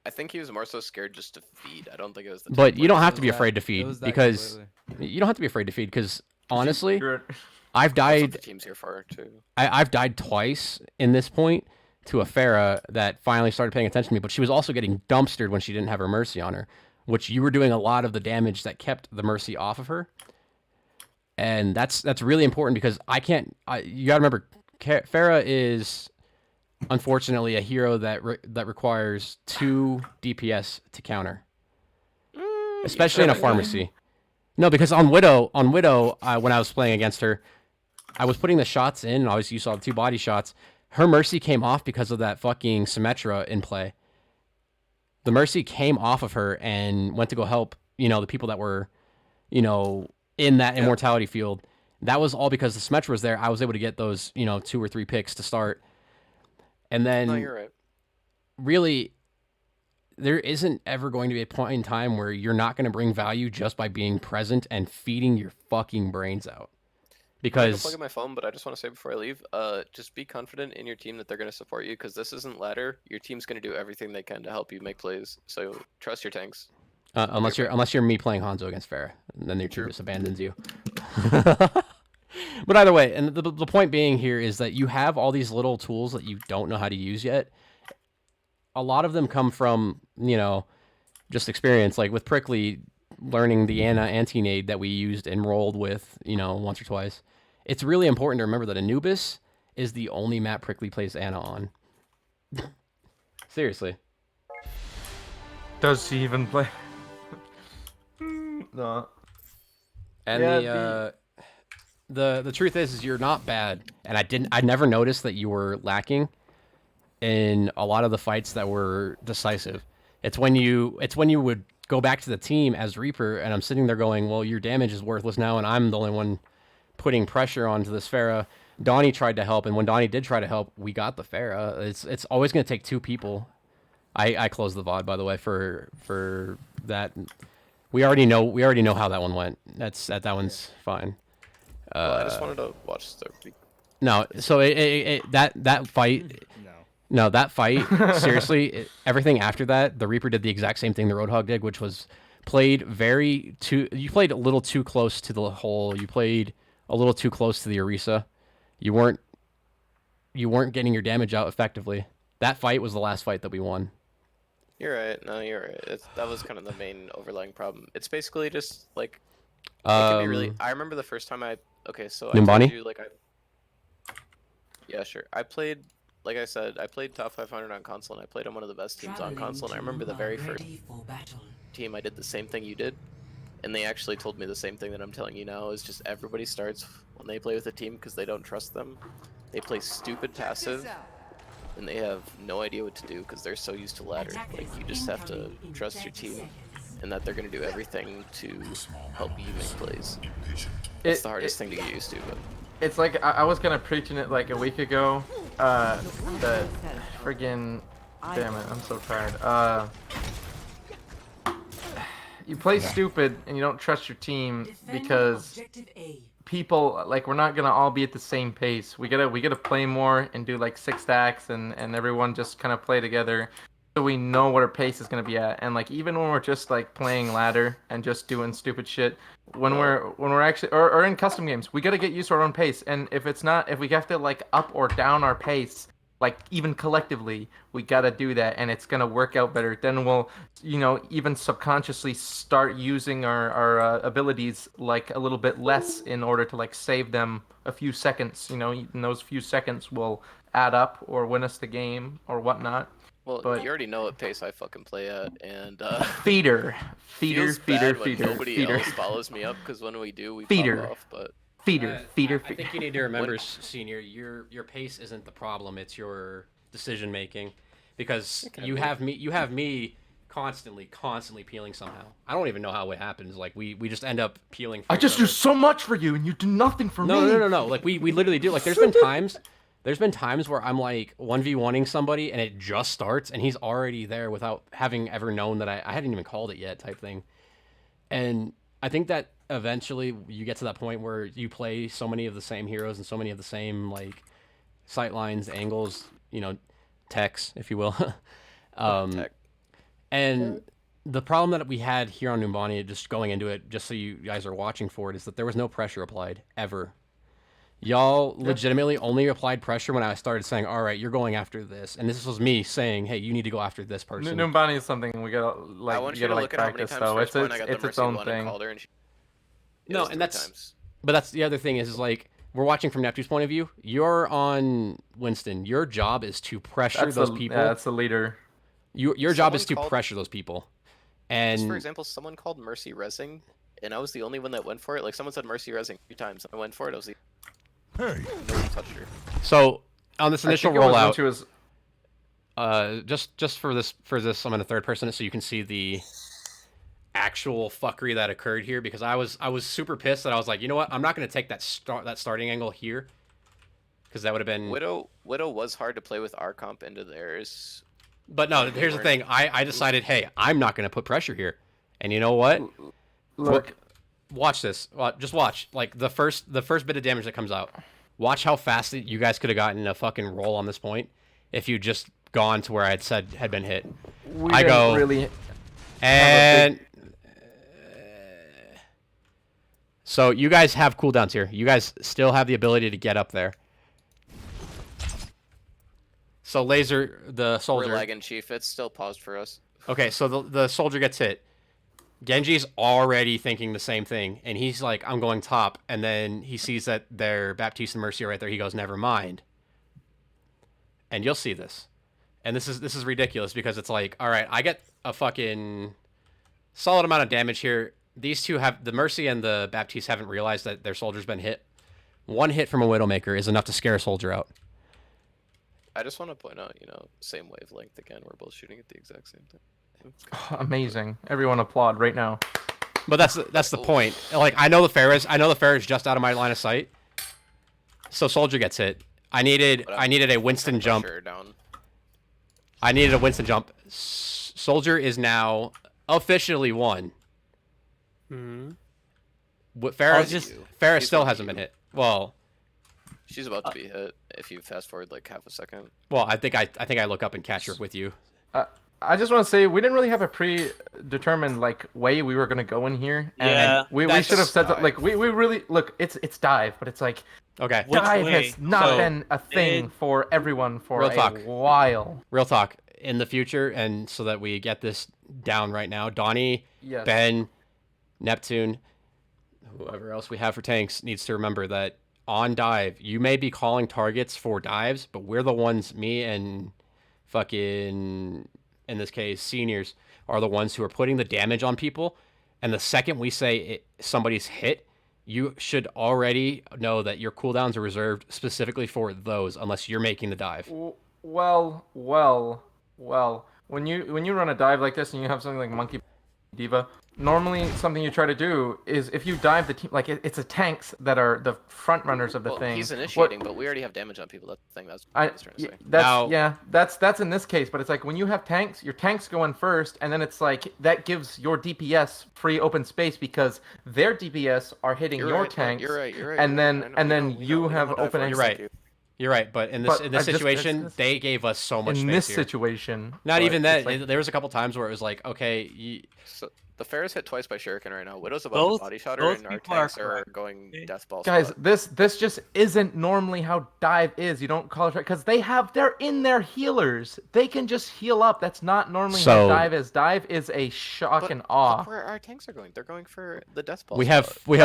I think he was more so scared just to feed. I don't think it was the But you don't have to be afraid to feed, because you don't have to be afraid to feed because honestly, I've died. The team's here for too. I've died twice in this point to a Pharah that finally started paying attention to me, but she was also getting dumpstered when she didn't have her Mercy on her, which you were doing a lot of the damage that kept the Mercy off of her. And that's really important because you gotta remember, Pharah is unfortunately a hero that requires 2 DPS to counter, especially in a pharmacy. No, because on Widow, when I was playing against her, I was putting the shots in, and obviously you saw the 2 body shots. Her Mercy came off because of that fucking Symmetra in play. The Mercy came off of her and went to go help, the people that were, in that immortality field. That was all because the Symmetra was there. I was able to get those, 2 or 3 picks to start. And then, no, you're right. Really, there isn't ever going to be a point in time where you're not going to bring value just by being present and feeding your fucking brains out. Because I'm plugging my phone, but I just want to say before I leave, just be confident in your team that they're going to support you, because this isn't ladder. Your team's going to do everything they can to help you make plays. So trust your tanks. Unless you're me playing Hanzo against Pharah, and then your team just abandons you. But either way, and the point being here is that you have all these little tools that you don't know how to use yet. A lot of them come from, just experience. Like with Prickly, learning the anti-nade that we used and rolled with, once or twice. It's really important to remember that Anubis is the only map Prickly plays Ana on. Seriously. Does she even play? No. And yeah, the truth is you're not bad, and I never noticed that you were lacking in a lot of the fights that were decisive. It's when you would go back to the team as Reaper, and I'm sitting there going, well, your damage is worthless now, and I'm the only one putting pressure onto this Pharah. Donnie tried to help, and when Donnie did try to help, we got the Pharah. It's always going to take 2 people. I closed the VOD, by the way, for that. We already know how that one went. That one's fine. Well, I just wanted to watch the. No, so that fight. No, that fight. Seriously, everything after that, the Reaper did the exact same thing the Roadhog did, which was you played a little too close to the hole. You played a little too close to the Orisa. You weren't getting your damage out effectively. That fight was the last fight that we won. You're right. No, you're right. That was kind of the main overlying problem. It's basically just like it can be really. I remember the first time I. Okay, so I told Nimbani? you like I. Yeah, sure. I played, like I said, I played top 500 on console, and I played on one of the best teams on console. And I remember the very first team, I did the same thing you did, and they actually told me the same thing that I'm telling you now. Is just everybody starts when they play with a team because they don't trust them. They play stupid passive, and they have no idea what to do because they're so used to ladder. Like you just have to trust your team, and that they're gonna do everything to help you make plays. It's the hardest thing to get used to, but. It's like I was kind of preaching it like a week ago. That friggin' damn it, I'm so tired. You play stupid and you don't trust your team because people like we're not gonna all be at the same pace. We gotta play more and do like 6 stacks and everyone just kind of play together. So we know what our pace is gonna be at, and like even when we're just like playing ladder and just doing stupid shit, when we're actually or in custom games, we gotta get used to our own pace. And if we have to like up or down our pace, like even collectively, we gotta do that, and it's gonna work out better. Then we'll, even subconsciously start using our abilities like a little bit less in order to like save them a few seconds. And those few seconds will add up or win us the game or whatnot. Well, But you already know what pace I fucking play at, and feeder. feels bad when nobody else follows me up because when we do, we pop off. But feeder. I think you need to remember, Senior, your pace isn't the problem. It's your decision making, because you have me constantly peeling somehow. I don't even know how it happens. Like we just end up peeling. I just do so much for you, and you do nothing for me. No. Like we literally do. Like there's been times where I'm like 1v1ing somebody and it just starts and he's already there without having ever known that I hadn't even called it yet, type thing. And I think that eventually you get to that point where you play so many of the same heroes and so many of the same like sight lines, angles, techs, if you will. tech. And the problem that we had here on Numbani, just going into it, just so you guys are watching for it, is that there was no pressure applied ever. Y'all legitimately only applied pressure when I started saying, all right, you're going after this. And this was me saying, hey, you need to go after this person. Numbani is something we gotta like. I want you to look at how many times first point I got the its own thing. No, and that's but that's the other thing is like we're watching from Neptune's point of view. You're on Winston. Your job is to pressure those people. Yeah, that's the leader. Your job is to pressure those people. And for example, someone called Mercy Resing, and I was the only one that went for it. Like someone said Mercy Resing 3 times, and I went for it. I was like, hey, nobody touched her. So on this initial rollout, was... just for this, I'm in a third person, so you can see the actual fuckery that occurred here. Because I was super pissed that I was like, you know what, I'm not going to take that starting angle here, because that would have been Widow was hard to play with our comp into theirs. But no, here's the thing. I decided, hey, I'm not going to put pressure here. And you know what? Look. Watch this. Just watch. Like, the first bit of damage that comes out. Watch how fast you guys could have gotten a fucking roll on this point if you just gone to where I had said had been hit. I go... really... And... So, you guys have cooldowns here. You guys still have the ability to get up there. So Laser, the soldier... We're lagging, Chief. It's still paused for us. Okay, so the soldier gets hit. Genji's already thinking the same thing, and he's like, I'm going top, and then he sees that their Baptiste and Mercy are right there. He goes, never mind. And you'll see this. And this is ridiculous, because it's like, all right, I get a fucking solid amount of damage here. These two have... The Mercy and the Baptiste haven't realized that their soldier's been hit. One hit from a Widowmaker is enough to scare a soldier out. I just want to point out, same wavelength again. We're both shooting at the exact same time. Amazing! Everyone applaud right now. But that's the point. Like I know the Pharah is just out of my line of sight. So soldier gets hit. I needed a Winston jump. I needed a Winston jump. Soldier is now officially won. Hmm. Pharah still hasn't been hit. Well. She's about to be hit if you fast forward like half a second. Well, I think I look up and catch her with you. I just want to say we didn't really have a predetermined like way we were gonna go in here. And yeah, we should have said that, like we really look. It's dive, but it's like okay. Dive has not been a thing for everyone for a while. Real talk. in the future, and so that we get this down right now, Donnie, Yes. Ben, Neptune, whoever else we have for tanks needs to remember that on dive, you may be calling targets for dives, but we're the ones, me and fucking, in this case, seniors, are the ones who are putting the damage on people. And the second we say somebody's hit, you should already know that your cooldowns are reserved specifically for those, unless you're making the dive. Well. When you run a dive like this and you have something like Monkey Diva, normally something you try to do is if you dive the team, like it's the tanks that are the front runners of the thing. He's initiating, but we already have damage on people. That's the thing. That's what I was trying to say. That's in this case, but it's like when you have tanks, your tanks go in first, and then it's like that gives your DPS free open space because their DPS are hitting your tanks. You're right. And then you have open. You're right. You're right, but in this situation, they gave us so much space. In this here. situation, not even that. Like, there was a couple times where it was like, okay. So the fair is hit twice by Shuriken right now. Widow's about to body shot her, and our tanks are going death ball. Guys, this just isn't normally how dive is. You don't call it because they're in their healers. They can just heal up. That's not normally how dive is. Dive is a shock and awe. Where our tanks are going? They're going for the death ball. We have four.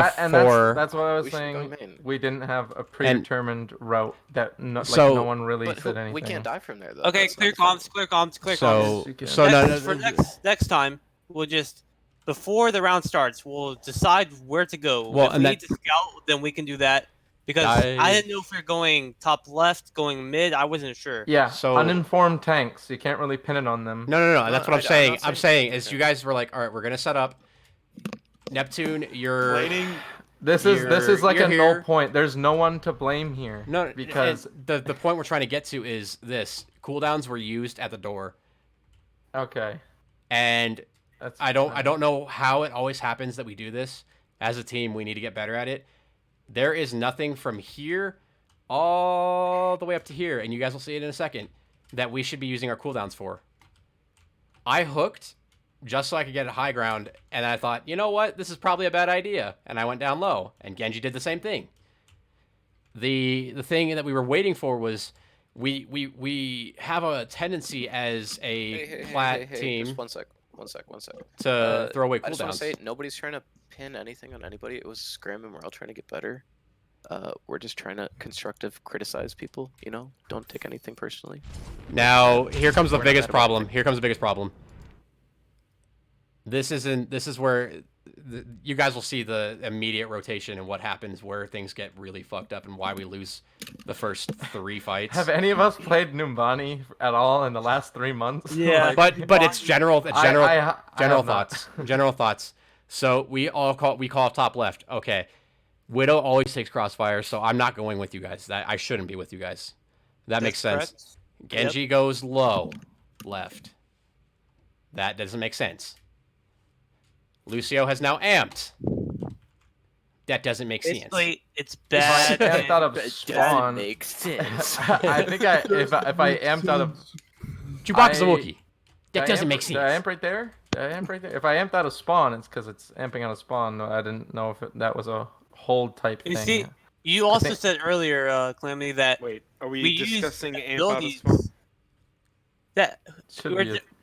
That's what I was saying. We didn't have a predetermined route that no one really said anything. We can't dive from there though. Okay, clear comms. So for next time, we'll just. Before the round starts, we'll decide where to go. Well, if we need to scout, then we can do that. Because I didn't know if we were going top left, going mid. I wasn't sure. Yeah, so uninformed tanks. You can't really pin it on them. No. That's what I'm saying. I'm saying is you guys were like, all right, we're going to set up. Neptune, you're... This is like a null point. There's no one to blame here. No, because... The point we're trying to get to is this. Cooldowns were used at the door. Okay. And... I don't know how it always happens that we do this. As a team, we need to get better at it. There is nothing from here all the way up to here, and you guys will see it in a second, that we should be using our cooldowns for. I hooked just so I could get a high ground, and I thought, you know what? This is probably a bad idea. And I went down low, and Genji did the same thing. The thing that we were waiting for was we have a tendency as a plat team... Just one sec. To throw away cooldowns. I just want to say, nobody's trying to pin anything on anybody. It was scrim, and we're all trying to get better. We're just trying to criticize people, you know? Don't take anything personally. Now, here comes the biggest problem. This is where you guys will see the immediate rotation and what happens where things get really fucked up and why we lose the first 3 fights. Have any of us played Numbani at all in the last 3 months? Yeah, but it's general thoughts. General thoughts. So we call top left. Okay. Widow always takes crossfire, so I'm not going with you guys. I shouldn't be with you guys. That makes sense. Correct. Genji goes low left. That doesn't make sense. Lucio has now amped. That doesn't make sense. It's bad. If I amped out of spawn, makes sense. I think if I amped out of Chewbacca's a Wookiee. That doesn't make sense. Did I amp right there? If I amped out of spawn, it's because it's amping out of spawn. I didn't know if that was a hold type thing. You see, you also said earlier, Calamity, that are we discussing amp out of spawn? That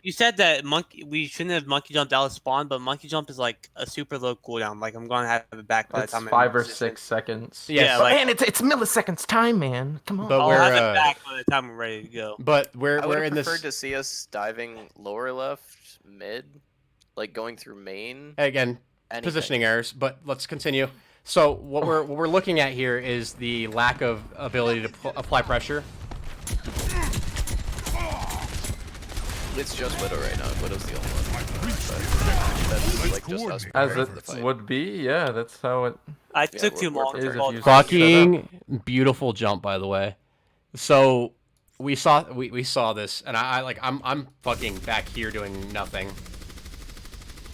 you said that we shouldn't have monkey jumped out of spawn, but monkey jump is like a super low cooldown. Like I'm gonna have it back by the time. 5 or 6 seconds. Yeah, man, it's milliseconds time, man. Come on. But I'll have it back by the time we're ready to go. But I we're would in have this. preferred to see us diving lower left, mid, like going through main. Again, positioning errors. But let's continue. So what we're looking at here is the lack of ability to apply pressure. It's just Widow right now. Widow's the only one. That's like just us As preparing for the it fight. would be, yeah, that's how it... I took too long. Fucking beautiful jump, by the way. So we saw this, and I'm fucking back here doing nothing.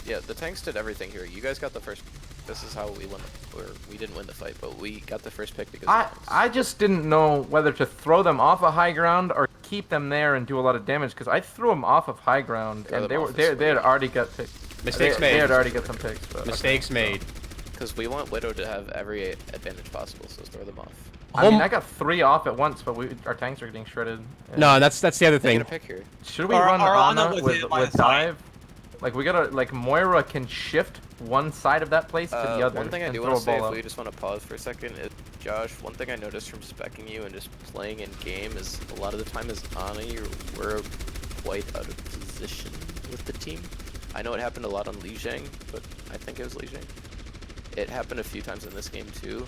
Yeah, the tanks did everything here. You guys got the first. This is how we won. Or we didn't win the fight, but we got the first pick because. I just didn't know whether to throw them off a high ground or keep them there and do a lot of damage because I threw them off of high ground and they had already got picked. Mistakes made. They had already got some picks. But Mistakes made. Because we want Widow to have every advantage possible, so throw them off. I mean, I got 3 off at once, but our tanks are getting shredded. No, that's the other They thing. get a pick here. Should we Our run Ana Ana was with in line of sight. dive? Like we gotta like Moira can shift one side of that place to the other. One thing I and do throw want a to say, ball if we up. just want to pause for a second, is Josh, one thing I noticed from speccing you and just playing in game is a lot of the time as Ana, we're quite out of position with the team. I know it happened a lot on Li Jiang, but I think it was Li Jiang. It happened a few times in this game too.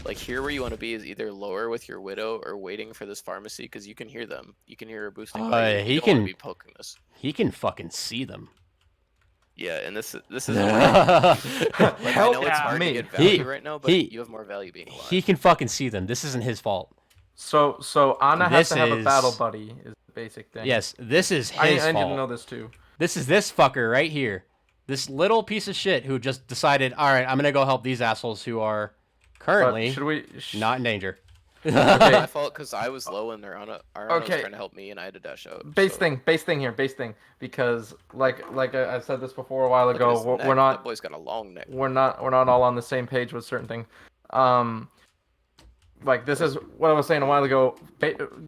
Like here where you want to be is either lower with your Widow or waiting for this pharmacy because you can hear them. You can hear her boosting by you. He You don't can want to be poking this. He can fucking see them. Yeah, and this is a way. Like, I know it's hard me. to get value right now, but you have more value being alive. He can fucking see them. This isn't his fault. So Ana has This to have a is- battle buddy is the basic thing. Yes, this is his I fault. didn't know this too. This is this fucker right here. This little piece of shit who just decided, all right, I'm gonna go help these assholes who are currently Should we? not in danger. My fault because I was low and their Ana was Okay. trying to help me and I had to dash out. Base so. thing here, because like I said this before a while Look at ago, his we're neck. not That boy's got a long neck. we're not all on the same page with certain things. Like this is what I was saying a while ago.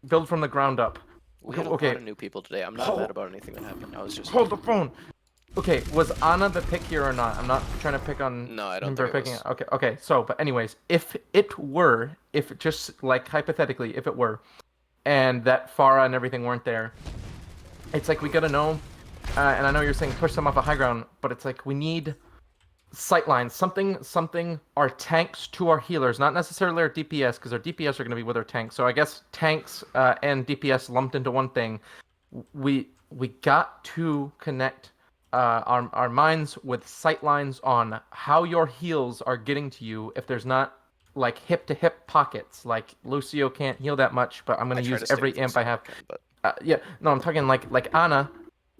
Build from the ground up. We had a lot of new people today. I'm not mad about anything that happened. I was just Hold the phone. Okay, was Ana the pick here or not? I'm not trying to pick on No, I don't him for think it picking was. it. Okay. So, but anyways, if just like hypothetically, if it were, and that Farah and everything weren't there, it's like we gotta know. And I know you're saying push them off a high ground, but it's like we need sight lines, something. Our tanks to our healers, not necessarily our DPS, because our DPS are gonna be with our tanks. So I guess tanks and DPS lumped into one thing. We got to connect our minds with sight lines on how your heals are getting to you. If there's not like hip to hip pockets, like Lucio can't heal that much, but I'm gonna use every imp I have. Yeah, no, I'm talking like Ana.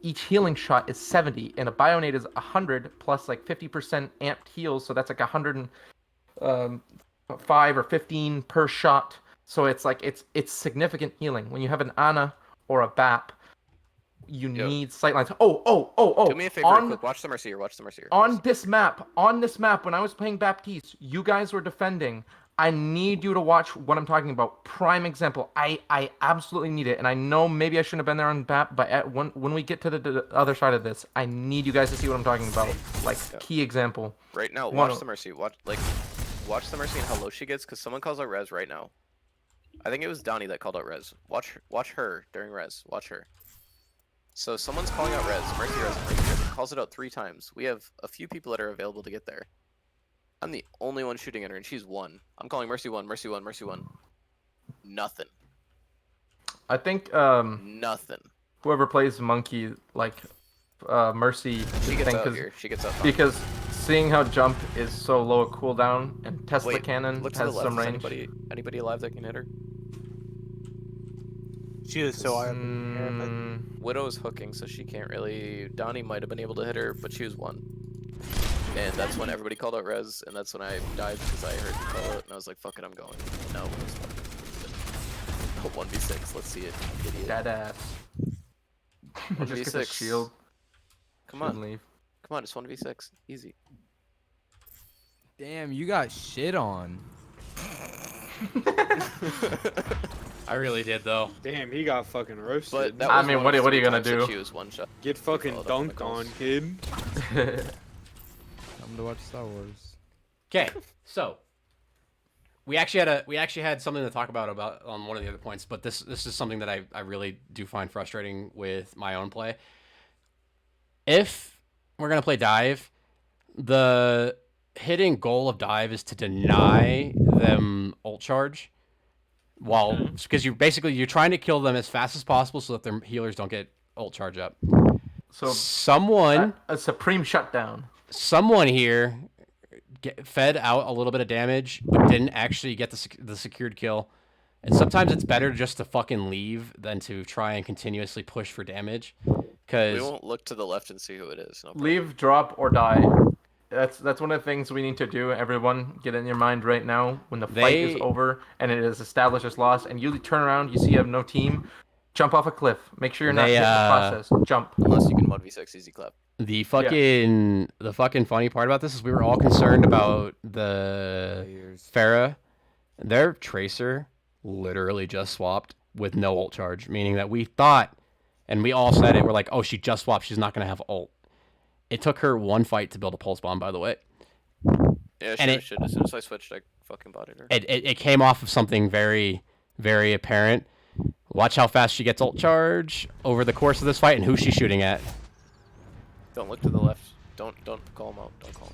Each healing shot is 70, and a Bionate is 100 plus like 50% amped heals, so that's like 105 or 15 per shot. So it's like it's significant healing. When you have an Ana or a BAP, you need sightlines. Oh! Do me a favor, real quick. Watch the Mercier. Watch the Mercier. On this map, when I was playing Baptiste, you guys were defending. I need you to watch what I'm talking about. Prime example. I absolutely need it, and I know maybe I shouldn't have been there on BAP, but when we get to the other side of this, I need you guys to see what I'm talking about. Like key example. Right now, watch the Mercy. Watch the Mercy and how low she gets, because someone calls out res right now. I think it was Donnie that called out res. Watch her during res. Watch her. So someone's calling out res. Mercy res. Calls it out 3 times. We have a few people that are available to get there. I'm the only one shooting at her, and she's 1. I'm calling Mercy 1, Mercy 1, Mercy 1. Nothing. I think nothing. Whoever plays Monkey, like Mercy, She gets out here. She gets out. Because seeing how jump is so low a cooldown, and Tesla cannon look to has the left. some Is range. Anybody alive that can hit her? She is so high up in the air, but Widow is hooking, so she can't really. Donnie might have been able to hit her, but she was 1. And that's when everybody called out res, and that's when I dived because I heard the call out, and I was like, fuck it, I'm going. No, it was 1v6. Let's see it. Idiot. Dead ass. Just get the 1v6. shield. Come on. Shouldn't leave. Come on, it's 1v6. Easy. Damn, you got shit on. I really did though. Damn, he got fucking roasted. But that I was mean, one what of are you 3 gonna times that do? She was 1 shot. Get fucking Followed up on the dunked calls. on, kid. Time to watch Star Wars. Okay, so we actually had something to talk about on one of the other points, but this is something that I really do find frustrating with my own play. If we're gonna play dive, the hidden goal of dive is to deny them ult charge, because you're trying to kill them as fast as possible so that their healers don't get ult charge up. So a supreme shutdown. Someone here fed out a little bit of damage, but didn't actually get the secured kill. And sometimes it's better just to fucking leave than to try and continuously push for damage. Cause We won't look to the left and see who it is. No problem. Leave, drop, or die. That's one of the things we need to do. Everyone, get in your mind right now. When the fight is over and it is established as lost, and you turn around, you see you have no team, jump off a cliff. Make sure you're not hitting the process. Jump. Unless you can 1v6 easy clap. The fucking funny part about this is we were all concerned about the Pharah. Their Tracer literally just swapped with no ult charge, meaning that we thought, and we all said it, we're like, oh, she just swapped, she's not going to have ult. It took her one fight to build a pulse bomb, by the way. Yeah, and should. As soon as I switched, I fucking bodied her. It came off of something very, very apparent. Watch how fast she gets ult charge over the course of this fight and who she's shooting at. Don't look to the left. Don't call him out. Don't call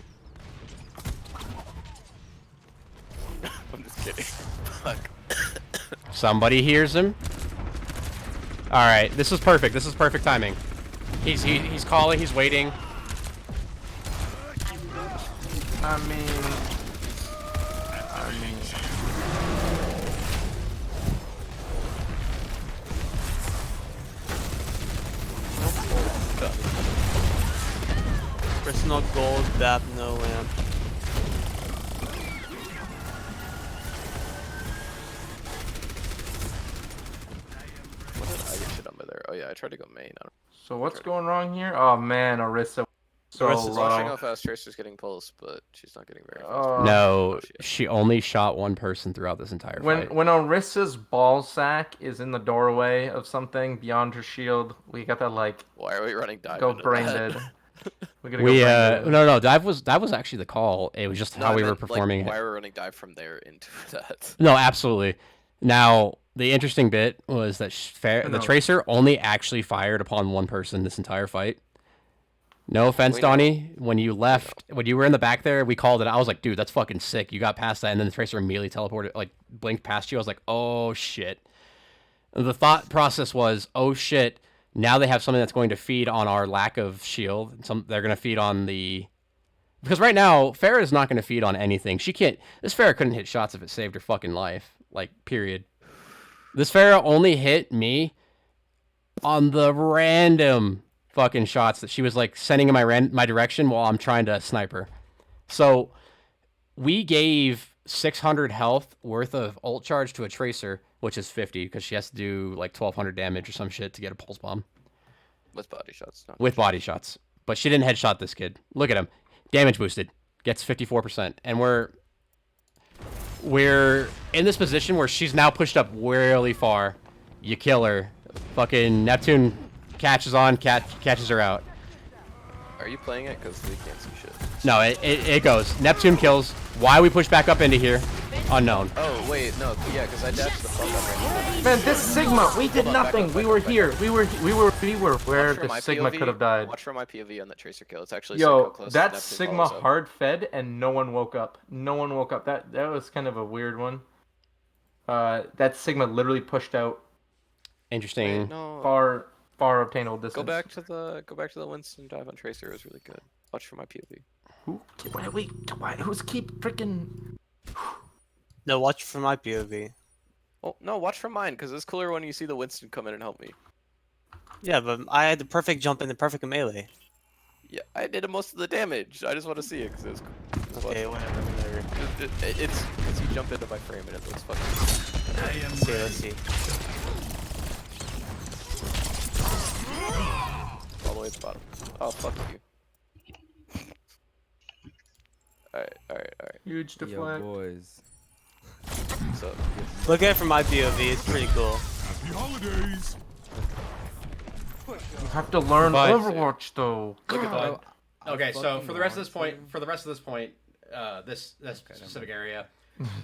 him. I'm just kidding. Fuck. Somebody hears him. All right, this is perfect. This is perfect timing. He's calling. He's waiting. I mean. Personal gold, dap, no lamp. What did I get shit on by there? Oh yeah, I tried to go main. So what's going wrong here? Oh man, Orisa. So Arissa's watching how low. fast Tracer's getting pulse, but she's not getting very fast. No, she only shot one person throughout this entire fight. When Orissa's ball sack is in the doorway of something beyond her shield, we got that like. Why are we running dive? Go into brain that? dead. We gotta go brain dead. No, dive was actually the call. It was just No, how I we were meant, performing like, it. Why are we running dive from there into that? No, absolutely. Now, the interesting bit was that the Tracer only actually fired upon one person this entire fight. No offense, Donnie. When you left, when you were in the back there, we called it. I was like, dude, that's fucking sick. You got past that, and then the Tracer immediately teleported, like, blinked past you. I was like, oh, shit. The thought process was, oh, shit, now they have something that's going to feed on our lack of shield. They're going to feed on the... Because right now, Pharah is not going to feed on anything. She can't... This Pharah couldn't hit shots if it saved her fucking life. Like, period. This Pharah only hit me on the random fucking shots that she was, like, sending in my direction while I'm trying to snipe her. So, we gave 600 health worth of ult charge to a Tracer, which is 50, because she has to do, like, 1,200 damage or some shit to get a pulse bomb. With body shots. Not with body shots. But she didn't headshot this kid. Look at him. Damage boosted. Gets 54%. And we're in this position where she's now pushed up really far. You kill her. Fucking Neptune catches her out. Are you playing it? Because we can't see shit. No, it goes. Neptune kills. Why we push back up into here? Unknown. Oh, wait, no. Yeah, because I dashed the fuck up. Man, this Sigma, we did nothing. We were here. We were where the Sigma could have died. Watch for my POV on the Tracer kill. It's actually Yo, close that Sigma hard fed and no one woke up. No one woke up. That was kind of a weird one. That Sigma literally pushed out. Interesting. Wait, no. Far obtainable distance. Go back to the Winston dive on Tracer. It was really good. Watch for my POV. Who's keep freaking? No, watch for my POV. Well, no, watch for mine, because it's cooler when you see the Winston come in and help me. Yeah, but I had the perfect jump and the perfect melee. Yeah, I did most of the damage. I just want to see it, because it was cool. Okay, whatever. It's you jump into my frame and it looks fucking cool. Let's see. All the way at the bottom. Oh, fuck you. Alright. Huge deflect. Yo, boys. So, Look at it from my POV, it's pretty cool. Happy holidays. You have to learn Overwatch though. Look at that. Okay, so for the rest of this point, this specific area,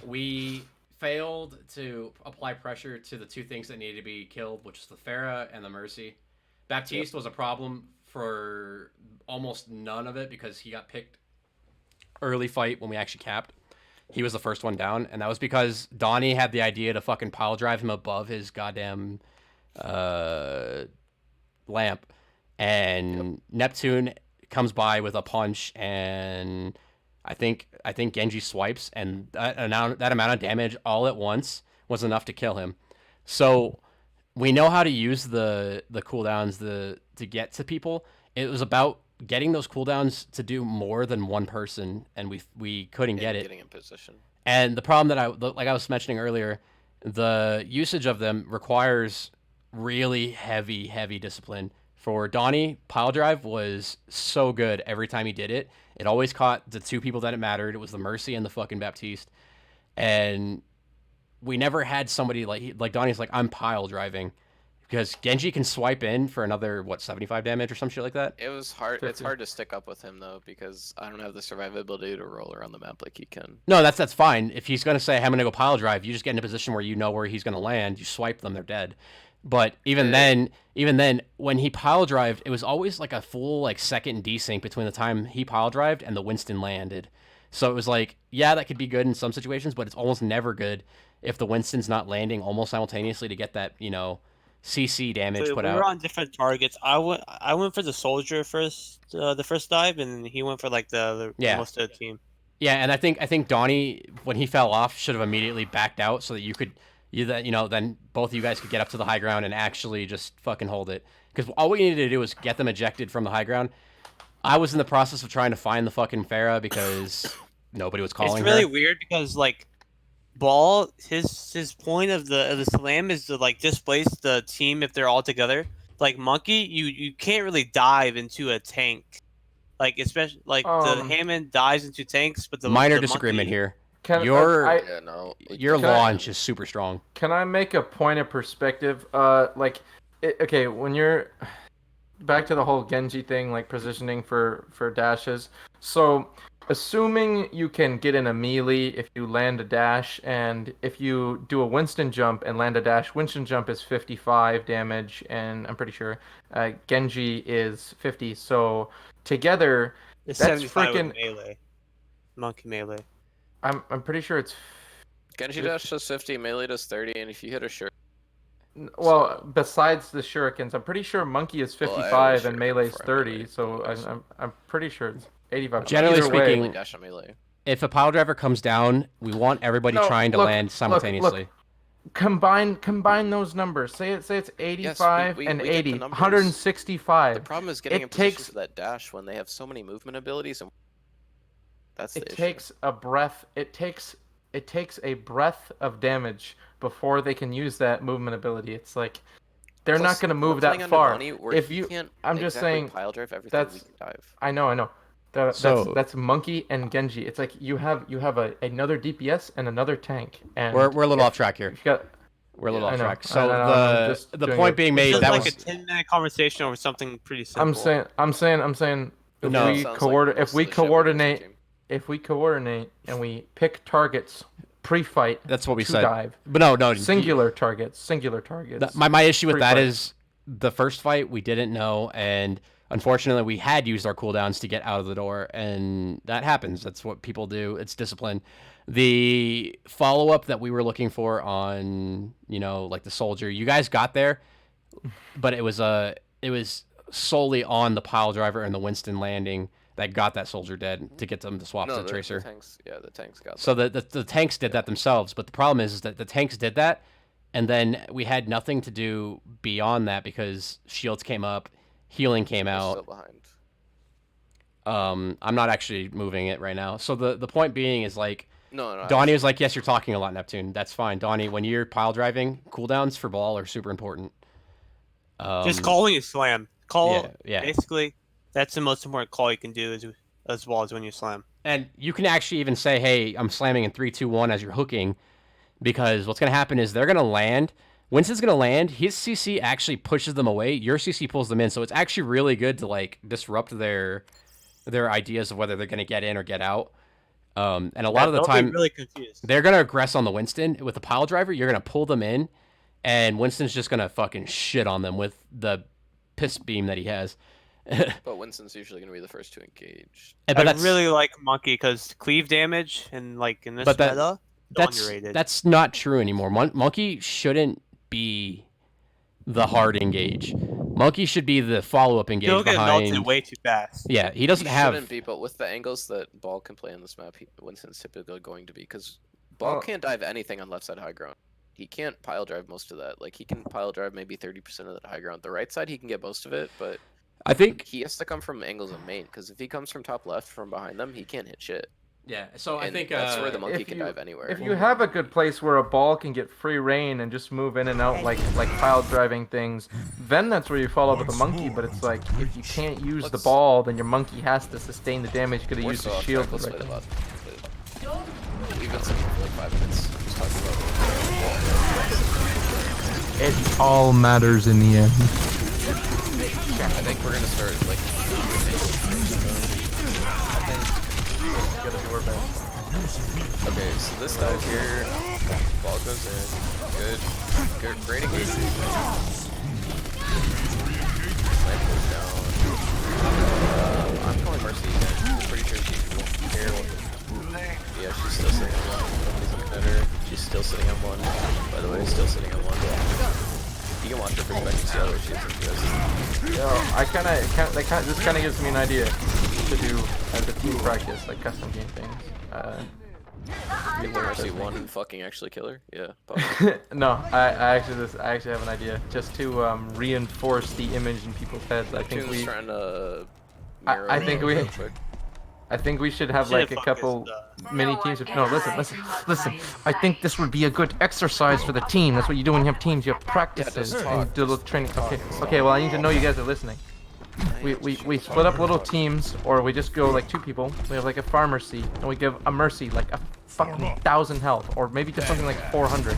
we failed to apply pressure to the two things that needed to be killed, which is the Pharah and the Mercy. Baptiste was a problem for almost none of it because he got picked early fight when we actually capped. He was the first one down, and that was because Donnie had the idea to fucking pile drive him above his goddamn lamp, and Neptune comes by with a punch, and I think Genji swipes, and that amount of damage all at once was enough to kill him. So we know how to use the cooldowns to get to people. It was about getting those cooldowns to do more than one person, and we couldn't get it. Getting in position. And the problem that I was mentioning earlier, the usage of them requires really heavy discipline For Donnie, pile drive was so good every time he did it. It always caught the two people that it mattered. It was the Mercy and the fucking Baptiste. And we never had somebody like Donnie's like, I'm pile driving. Because Genji can swipe in for another, 75 damage or some shit like that? It was hard. It's hard to stick up with him, though, because I don't have the survivability to roll around the map like he can. No, that's fine. If he's going to say, I'm going to go pile drive, you just get in a position where you know where he's going to land. You swipe them, they're dead. But even then, when he pile drived, it was always like a full second desync between the time he pile drived and the Winston landed. So it was like, yeah, that could be good in some situations, but it's almost never good if the Winston's not landing almost simultaneously to get that, CC damage So put we out. were on different targets. I went for the soldier first, the first dive, and he went for the most of the team. Yeah, and I think Donnie, when he fell off, should have immediately backed out so that then both of you guys could get up to the high ground and actually just fucking hold it. Because all we needed to do was get them ejected from the high ground. I was in the process of trying to find the fucking Pharah because nobody was calling her. It's really weird because Ball, his point of the slam is to displace the team if they're all together. Like Monkey, you can't really dive into a tank. Especially the Hammond dives into tanks, but the minor the disagreement Monkey, here. Your launch is super strong. Can I make a point of perspective? Okay, when you're back to the whole Genji thing, positioning for dashes. So, assuming you can get in a melee if you land a dash, and if you do a Winston jump and land a dash, Winston jump is 55 damage, and I'm pretty sure Genji is 50. So together, it's that's 75 with freaking melee. Monkey melee. I'm pretty sure it's Genji dash does 50, melee does 30, and if you hit a shirt. well, besides the shurikens, I'm pretty sure Monkey is 55 and melee is 30. So I'm pretty sure it's 85. Generally Either way, speaking, Dash on melee. if a pile driver comes down, we want everybody trying to land simultaneously. Combine those numbers. Say it's 85 we and get the 80, numbers. 165. The problem is getting in position for that dash when they have so many movement abilities, and that's the issue. Takes a breath. It takes a breath of damage before they can use that movement ability. It's like they're not going to move that far. If you, I'm just saying, pile drive everything that's. we can dive. I know. That's Monkey and Genji. It's like you have another DPS and another tank. And we're a little off track here. We're a little off track. So the point being made, It's that like was a 10-minute conversation over something pretty simple. I'm saying if we coordinate and we pick targets pre-fight, that's what we to said. Dive. But no, singular targets. My issue with that is the first fight we didn't know, and unfortunately we had used our cooldowns to get out of the door, and that happens. That's what people do. It's discipline. The follow-up that we were looking for on, the soldier, you guys got there, but it was solely on the pile driver and the Winston landing that got that soldier dead to get them to swap to the Tracer. The tanks got that. So the tanks did that themselves, but the problem is that the tanks did that, and then we had nothing to do beyond that because shields came up, healing came out. Still behind. I'm not actually moving it right now. So the point being is No. Donnie was like, yes, you're talking a lot, Neptune. That's fine. Donnie, when you're pile driving, cooldowns for ball are super important. Just calling a slam. Yeah. Basically, that's the most important call you can do as well as when you slam. And you can actually even say, hey, I'm slamming in 3, 2, 1 as you're hooking, because what's going to happen is they're going to land. Winston's going to land. His CC actually pushes them away. Your CC pulls them in. So it's actually really good to disrupt their ideas of whether they're going to get in or get out. And a lot of the time, really confused. They're going to aggress on the Winston. With the pile driver, you're going to pull them in, and Winston's just going to fucking shit on them with the piss beam that he has. But Winston's usually going to be the first to engage. But I really like Monkey because cleave damage and in this meta, underrated. That's not true anymore. Monkey shouldn't be the hard engage. Monkey should be the follow-up engage He'll get behind. melted way too fast. Yeah, he doesn't have. Shouldn't be, but with the angles that Ball can play on this map, Winston's typically going to be, because Ball can't dive anything on left side high ground. He can't pile drive most of that. He can pile drive maybe 30% of that high ground. The right side, he can get most of it, but I think he has to come from angles of main, because if he comes from top left from behind them, he can't hit shit. Yeah, so I And think that's where the monkey if can you dive anywhere. if you have a good place where a ball can get free reign and just move in and out like pile driving things, then that's where you follow up with a monkey. But it's like if you can't use the ball, then your monkey has to sustain the damage. Could have used the shield. Let's play the bot. We've been sitting for like 5 minutes just talking about It all matters in the end. I think we're gonna start like. Okay, so this dive here, ball goes in, good, great engagement. Snipe goes down. I'm calling Mercy again. I'm pretty sure she's here. Yeah, she's still sitting on one. Nobody's looking at her. She's still sitting on one. By the way, still sitting on one. You can watch her perspective, see how she is. Yo, this kind of gives me an idea to do as a team practice, like custom game things. Mercy one and fucking actually kill her? Yeah. No, I actually have an idea just to reinforce the image in people's heads. I think we. Trying to I think we should have like a couple mini teams. No, listen. I think this would be a good exercise for the team. That's what you do when you have teams. You have practices and you do a little training. Okay. Well, I need to know you guys are listening. We split up little teams, or we just go like 2 people. We have like a farm mercy, and we give a mercy like a fucking 1,000 health, or maybe just something like 400,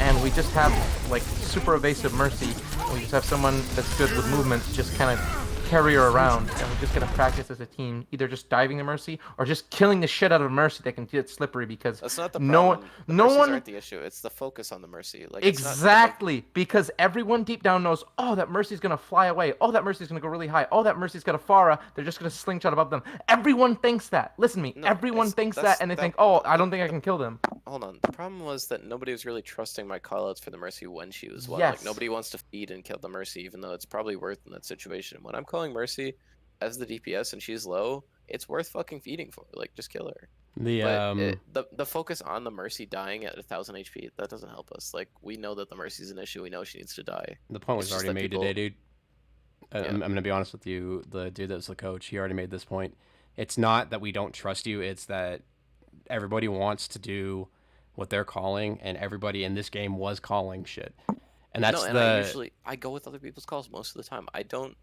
and we just have like super evasive mercy. And we just have someone that's good with movements, just kind of carry her around, and we're just gonna practice as a team, either just diving the mercy or just killing the shit out of mercy that can get slippery, because that's not the problem. No one aren't the issue. It's the focus on the mercy. Like exactly, because everyone deep down knows, oh, that mercy's gonna fly away, oh, that mercy's gonna go really high, oh, that mercy's got a Pharah, they're just gonna slingshot above them. Everyone thinks that. Listen to me. Everyone thinks that, and they think, oh, I don't think I can kill them. Hold on. The problem was that nobody was really trusting my callouts for the mercy when she was one. Yes. Like nobody wants to feed and kill the mercy, even though it's probably worth in that situation. When I'm calling mercy as the DPS and she's low, it's worth fucking feeding for. Like just kill her. The focus on the mercy dying at 1,000 HP, that doesn't help us. Like we know that the mercy's an issue. We know she needs to die. The point was already made today, dude. I'm gonna be honest with you. The dude that was the coach, he already made this point. It's not that we don't trust you. It's that everybody wants to do what they're calling, and everybody in this game was calling shit. And that's I go with other people's calls most of the time. I don't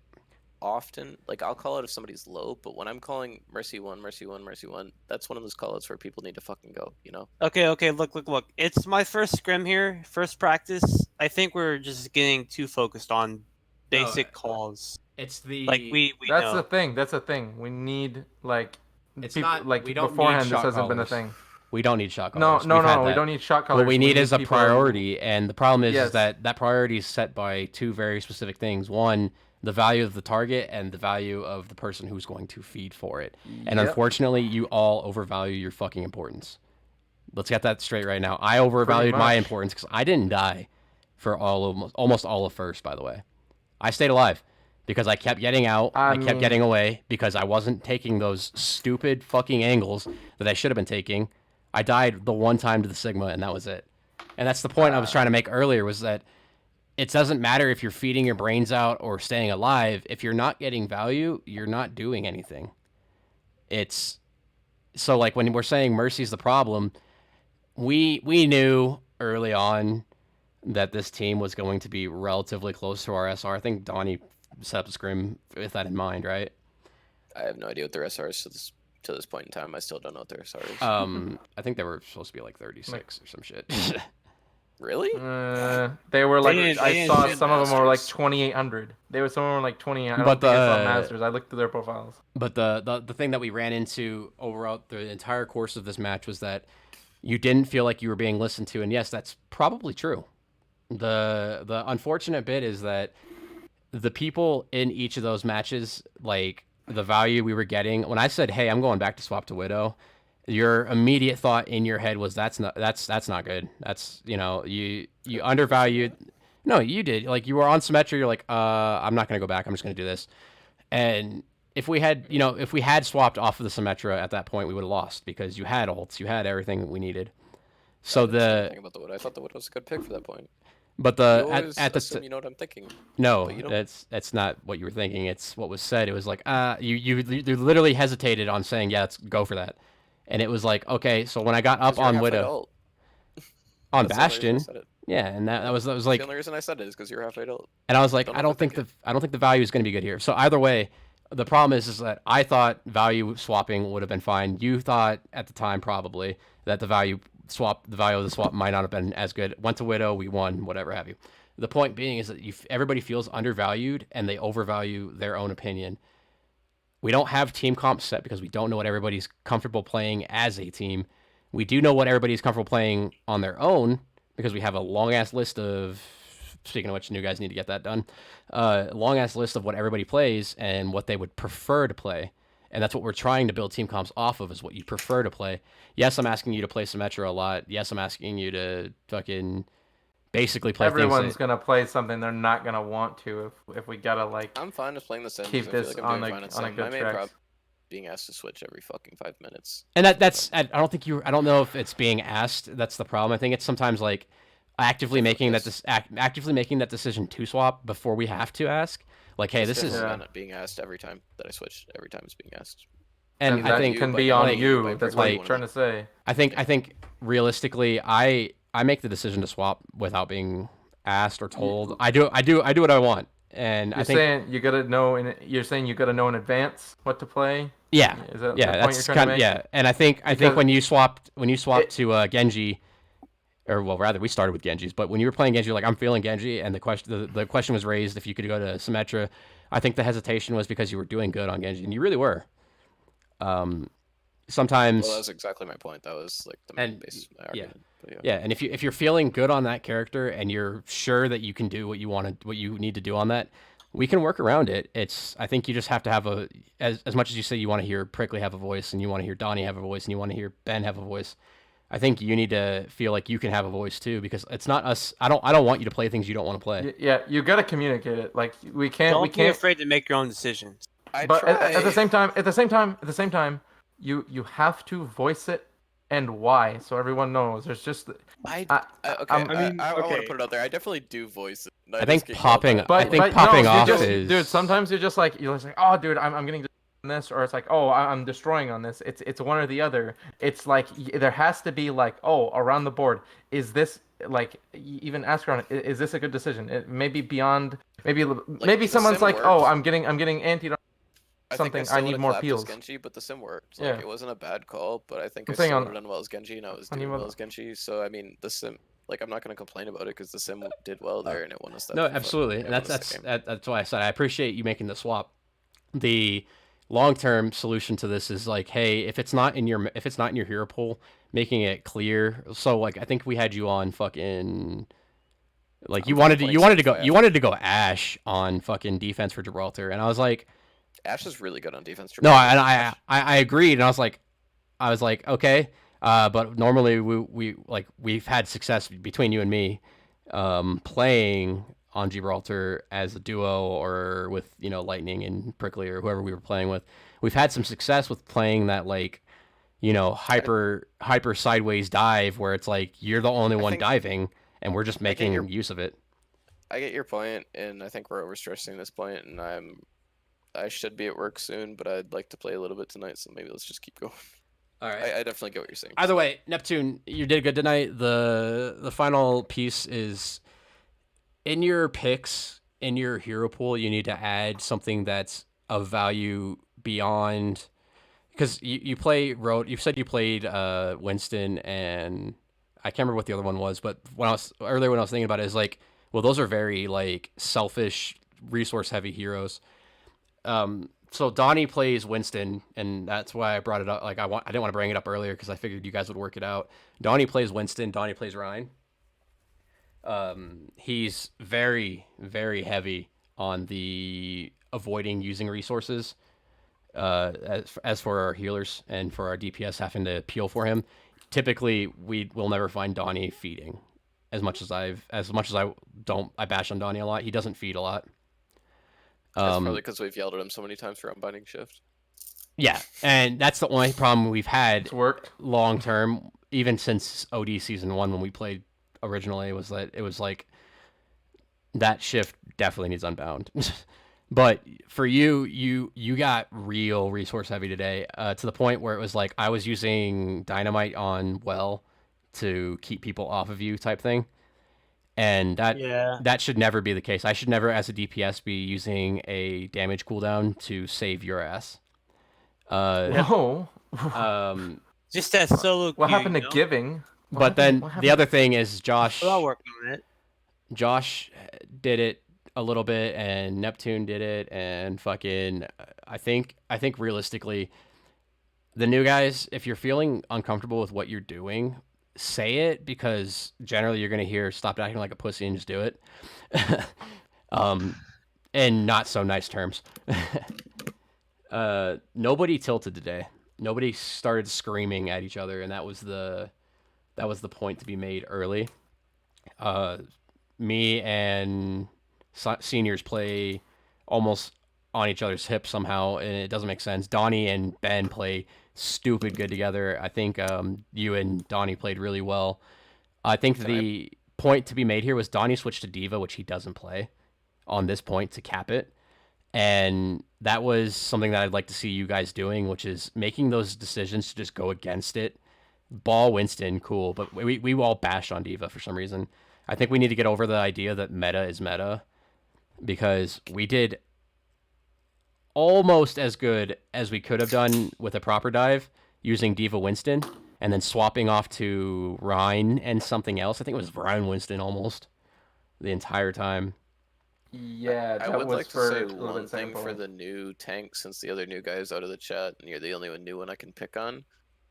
often, like, I'll call out if somebody's low, but when I'm calling Mercy 1, Mercy 1, Mercy 1, that's one of those callouts where people need to fucking go, you know? Okay, look. It's my first scrim here, first practice. I think we're just getting too focused on basic calls. It's the... Like, we That's know. the thing. We need, like... It's people, not... like, we don't beforehand, need this shot hasn't been a callers. thing. We don't need shot callers. No, we don't need shot callers. What we need is a people priority, and the problem is that priority is set by 2 very specific things. One, the value of the target, and the value of the person who's going to feed for it. And unfortunately, you all overvalue your fucking importance. Let's get that straight right now. I overvalued my importance because I didn't die for almost all of first, by the way. I stayed alive because I kept getting out, I kept getting away, because I wasn't taking those stupid fucking angles that I should have been taking. I died the one time to the Sigma, and that was it. And that's the point I was trying to make earlier, was that it doesn't matter if you're feeding your brains out or staying alive. If you're not getting value, you're not doing anything. It's... So, like, when we're saying Mercy's the problem, we knew early on that this team was going to be relatively close to our SR. I think Donnie set up the scrim with that in mind, right? I have no idea what their SR is to this point in time. I still don't know what their SR is. I think they were supposed to be like 36 or some shit. Really? They were like, I saw some of them were like 2,800. Some of them were like 28. I don't think I saw Masters. I looked through their profiles. But the thing that we ran into overall the entire course of this match was that you didn't feel like you were being listened to, and yes, that's probably true. The unfortunate bit is that the people in each of those matches, like the value we were getting, when I said, "Hey, I'm going back to swap to Widow," your immediate thought in your head was, that's not good. That's, you know, you undervalued. No, you did. Like, you were on Symmetra, you're like, I'm not gonna go back, I'm just gonna do this. And if we had swapped off of the Symmetra at that point, we would have lost, because you had ults, you had everything that we needed. So I thought the Widow was a good pick for that point. But you know what I'm thinking. No, that's not what you were thinking. It's what was said. It was like, you literally hesitated on saying, yeah, let's go for that. And it was like, okay, so when I got up 'Cause you're on half Widow, adult. on That's the only reason I Bastion, said it. yeah, and that was The like, only reason I said it is because you're half adult. and I was like, Don't I don't think overthink the value is going to be good here. So either way, the problem is that I thought value swapping would have been fine. You thought at the time probably that the value of the swap might not have been as good. Went to Widow, we won, whatever have you. The point being is that everybody feels undervalued and they overvalue their own opinion. We don't have team comps set because we don't know what everybody's comfortable playing as a team. We do know what everybody's comfortable playing on their own because we have a long ass list of. Speaking of which, new guys need to get that done. Long ass list of what everybody plays and what they would prefer to play, and that's what we're trying to build team comps off of, is what you prefer to play. Yes, I'm asking you to play Symmetra a lot. Yes, I'm asking you to fucking basically play. Everyone's gonna play something they're not gonna want to if we gotta like. I'm fine with playing the Sim. Keep I feel this like I'm on doing a fine at on a Sim. good My main track. problem being asked to switch every fucking 5 minutes. And that's I don't know if it's being asked. That's the problem. I think it's sometimes like actively making that decision to swap before we have to ask. Like, hey, this is being asked every time that I switch. Every time it's being asked. And I think can be on you. That's what I'm trying to say. I think realistically, I make the decision to swap without being asked or told. I do what I want. And you're saying you gotta know in advance what to play. Yeah, is that yeah, the point that's you're trying to make? Yeah. And I think when you swapped to Genji, or well, rather we started with Genji's, but when you were playing Genji, like I'm feeling Genji, and the question was raised if you could go to Symmetra. I think the hesitation was because you were doing good on Genji, and you really were. Sometimes. Well, that was exactly my point. That was like the main basis of my argument. Yeah, and if you're feeling good on that character and you're sure that you can do what you need to do on that, we can work around it. I think you just have to have as much as you say you want to hear Prickly have a voice and you want to hear Donnie have a voice and you want to hear Ben have a voice. I think you need to feel like you can have a voice too, because it's not us. I don't want you to play things you don't want to play. Yeah, you gotta communicate it. Like we can't. Don't be afraid to make your own decisions. But at the same time, you have to voice it and why, so everyone knows. There's just I want to put it out there. I definitely do voice it. I think popping off is dude. Sometimes you're like, oh, dude, I'm getting on this, or it's like, oh, I'm destroying on this. It's one or the other. It's like there has to be like, oh, around the board, is this like even ask around? Is this a good decision? It maybe beyond maybe someone's like, oh, I'm getting anti. Something I need more peels. Genji, but the sim worked. Like, it wasn't a bad call, but I think I still still on- would have done well as Genji, and I was doing well as Genji. So I mean, the sim, like, I'm not gonna complain about it because the sim did well there, and it won us that. No, absolutely, and that's why I said I appreciate you making the swap. The long-term solution to this is like, hey, if it's not in your hero pool, making it clear. So like, I think we had you on fucking. Like you wanted to go Ashe on fucking defense for Gibraltar, and I was like. Ashe is really good on defense. No, and I agreed, and I was like, okay, but normally we've had success between you and me, playing on Gibraltar as a duo or with Lightning and Prickly or whoever we were playing with. We've had some success with playing that hyper sideways dive where it's like you're the only one diving and we're just making use of it. I get your point, and I think we're overstressing this point, and I should be at work soon, but I'd like to play a little bit tonight, so maybe let's just keep going. All right. I definitely get what you're saying. Either way, Neptune, you did good tonight. The final piece is in your picks, in your hero pool, you need to add something that's of value beyond, because you said you played Winston, and I can't remember what the other one was, but when I was thinking about it, is like, well, those are very like selfish, resource heavy heroes. So Donnie plays Winston, and that's why I brought it up. Like I didn't want to bring it up earlier because I figured you guys would work it out. Donnie plays Winston. Donnie plays Ryan. He's very, very heavy on the avoiding using resources. As for our healers and for our DPS having to peel for him, typically we will never find Donnie feeding. As much as I bash on Donnie a lot. He doesn't feed a lot. That's probably because we've yelled at him so many times for unbinding shift. Yeah, and that's the only problem we've had. It's worked long term, even since OD season 1 when we played originally, was that it was like that shift definitely needs unbound. But for you got real resource heavy today, to the point where it was like I was using dynamite on well to keep people off of you type thing, and Yeah. that should never be the case. I should never, as a DPS, be using a damage cooldown to save your ass. Whoa. Just that solo. What queue, happened to you know? giving? But then the other thing is We're all working on it. Josh did it a little bit, and Neptune did it, and fucking I think realistically, the new guys, if you're feeling uncomfortable with what you're doing, say it, because generally you're gonna hear "stop acting like a pussy" and just do it. In not so nice terms. Nobody tilted today. Nobody started screaming at each other, and that was the point to be made early. Me and seniors play almost on each other's hips somehow, and it doesn't make sense. Donnie and Ben play stupid good together. I think you and Donnie played really well. I think the point to be made here was Donnie switched to Diva, which he doesn't play on this point, to cap it. And that was something that I'd like to see you guys doing, which is making those decisions to just go against it. Ball Winston, cool, but we all bashed on Diva for some reason. I think we need to get over the idea that meta is meta, because we did almost as good as we could have done with a proper dive using Diva Winston and then swapping off to Rhine and something else. I think it was Rhine Winston almost the entire time. Yeah, I that would was like to for say a little one bit thing for sample. the new tank, since the other new guy is out of the chat and you're the only new one I can pick on.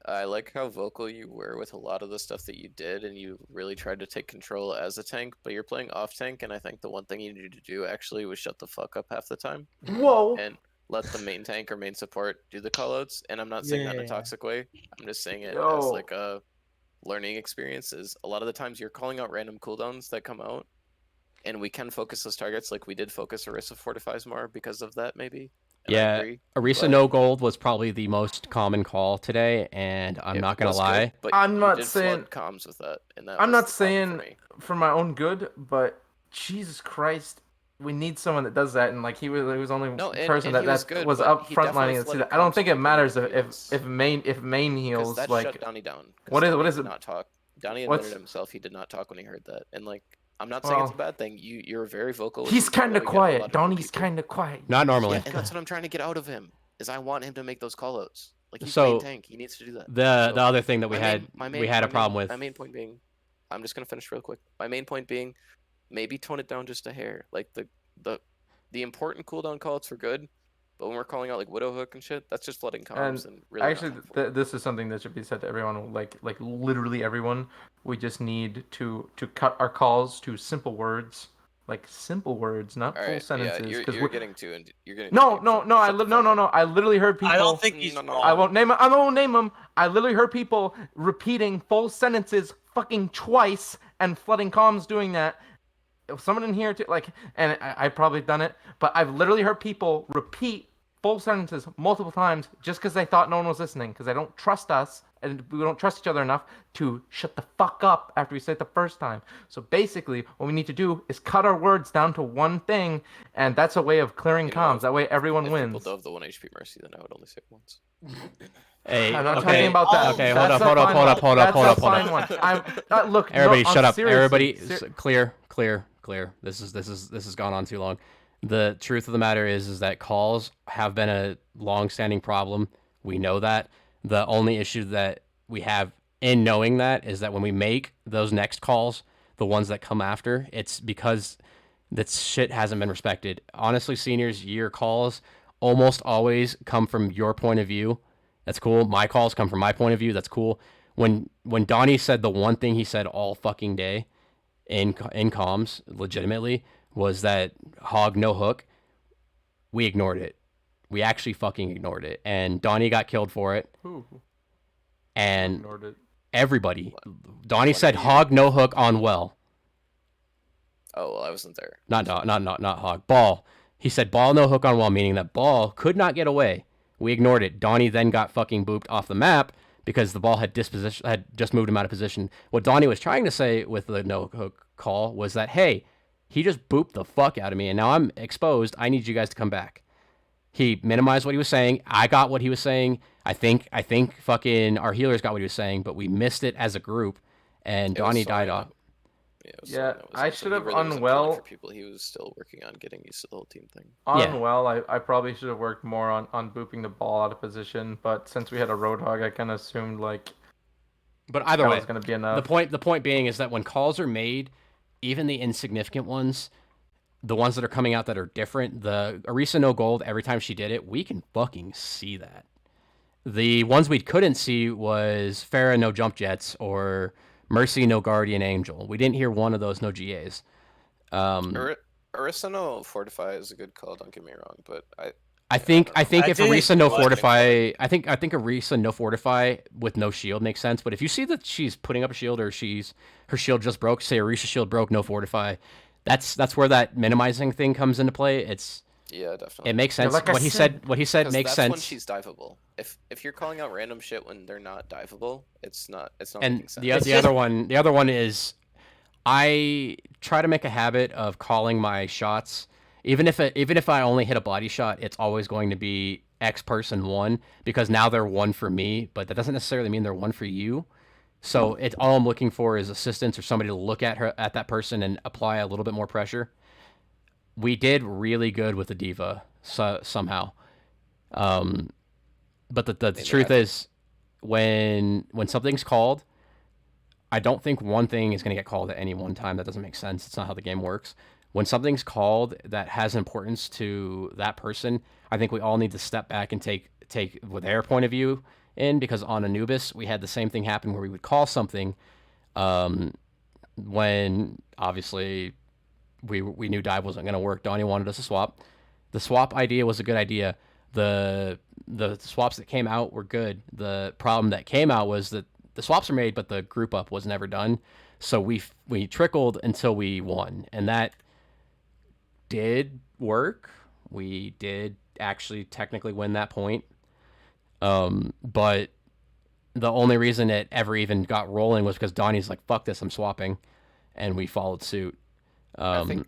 I like how vocal you were with a lot of the stuff that you did, and you really tried to take control as a tank, but you're playing off tank, and I think the one thing you needed to do actually was shut the fuck up half the time. Whoa! And let the main tank or main support do the callouts, and I'm not saying that in a toxic way. I'm just saying it as like a learning experience. Is a lot of the times you're calling out random cooldowns that come out, and we can focus those targets, like we did focus Orisa fortifies more because of that, maybe. And I agree, Orisa but no gold was probably the most common call today, and I'm it not gonna was lie. good, but I'm you not did saying- flood comms with that, and that I'm was not the problem saying for me. for my own good, but Jesus Christ, we need someone that does that. And like he was only No, and- person and he was that good, was but up he frontlining definitely and see flooded that. I don't comms think it with matters the if main heals that like shut Donnie down. 'Cause what is Donnie it? did not talk. Donnie what's- admitted himself he did not talk when he heard that, and like I'm not saying it's a Well, bad thing. You're very vocal. which he's is what kind of we get with a lot quiet. of new Donnie's people. kind of quiet. Not normally. Yeah, and that's what I'm trying to get out of him. Is I want him to make those callouts. Like he's So, main tank. He needs to do that. The So, other thing that we my had main- we had a my problem main- with. My main point being, I'm just gonna finish real quick. My main point being, maybe tone it down just a hair. Like the important cooldown callouts were good, but when we're calling out like Widowhook and shit, that's just flooding comms and really not actually, helpful. this is something that should be said to everyone. Like literally everyone. We just need to cut our calls to simple words, like simple words, not All full right, sentences. yeah, Because you're getting too and you're getting no, too no, deep, no, so I shut the no, fuck no, up. no. I literally heard people. I don't think he's No, no, wrong. I won't name him. I won't name him. I literally heard people repeating full sentences fucking twice and flooding comms doing that. If someone in here, like, and I've probably done it, but I've literally heard people repeat full sentences multiple times just because they thought no one was listening, because they don't trust us and we don't trust each other enough to shut the fuck up after we say it the first time. So basically, what we need to do is cut our words down to one thing, and that's a way of clearing You know, comms. That way everyone If wins. people dove the 1 HP Mercy, then I would only say it once. Hey, I'm not okay, talking about that. Okay, That's hold a up, fine hold one. up, hold up, That's hold a up, hold fine up. one. Look, Everybody, no, shut up. seriously, Everybody, clear. This has gone on too long. The truth of the matter is that calls have been a long-standing problem. We know that. The only issue that we have in knowing that is that when we make those next calls, the ones that come after, it's because that shit hasn't been respected. Honestly, seniors, your calls almost always come from your point of view. That's cool. My calls come from my point of view. That's cool. When Donnie said the one thing he said all fucking day in comms, legitimately, was that hog no hook, we ignored it. We actually fucking ignored it. And Donnie got killed for it. Who And ignored it? everybody. Donnie One said of you. hog no hook on well. Oh well, I wasn't there. Not hog. Ball. He said ball no hook on well, meaning that ball could not get away. We ignored it. Donnie then got fucking booped off the map because the ball had just moved him out of position. What Donnie was trying to say with the no hook call was that, hey, He just booped the fuck out of me, and now I'm exposed. I need you guys to come back. He minimized what he was saying. I got what he was saying. I think fucking our healers got what he was saying, but we missed it as a group, and Donnie died off. Yeah, I should have really unwell. For people, he was still working on getting used to the whole team thing. Unwell, I probably should have worked more on booping the ball out of position, but since we had a Roadhog, I kind of assumed like. But either way, was going to be enough. The point being is that when calls are made, even the insignificant ones, the ones that are coming out that are different, the Arisa no gold, every time she did it, we can fucking see that. The ones we couldn't see was Farah no jump jets or Mercy no guardian angel. We didn't hear one of those no GAs. Arisa no fortify is a good call, don't get me wrong, but I think if Arisa no fortify, I think Arisa no fortify with no shield makes sense. But if you see that she's putting up a shield or her shield just broke, say Arisha's shield broke, no fortify, that's where that minimizing thing comes into play. Yeah, definitely. It makes sense. Yeah, What he said makes that's sense. When she's diveable. If you're calling out random shit when they're not diveable, it's not And making sense. the other one is, I try to make a habit of calling my shots. Even if I only hit a body shot, it's always going to be X person 1 because now they're 1 for me, but that doesn't necessarily mean they're 1 for you. So all I'm looking for is assistance or somebody to look at that person and apply a little bit more pressure. We did really good with the diva somehow, but the truth is, when something's called, I don't think one thing is going to get called at any one time. That doesn't make sense. It's not how the game works. When something's called that has importance to that person, I think we all need to step back and take their point of view in, because on Anubis, we had the same thing happen where we would call something when obviously we knew dive wasn't going to work. Donnie wanted us to swap. The swap idea was a good idea. The swaps that came out were good. The problem that came out was that the swaps were made, but the group up was never done. So we trickled until we won, and that did work. We did actually technically win that point. But the only reason it ever even got rolling was because Donnie's like, fuck this, I'm swapping. And we followed suit. I think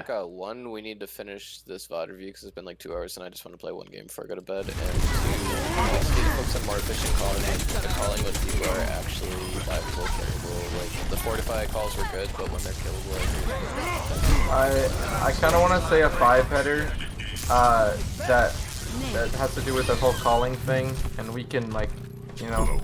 one, we need to finish this VOD review because it's been like 2 hours and I just want to play one game before I go to bed. And two, focus on more efficient calling. The calling when people are actually viable, killable. Like the fortify calls were good, but when they're killable, I kind of want to say a 5-header that has to do with the whole calling thing, and we can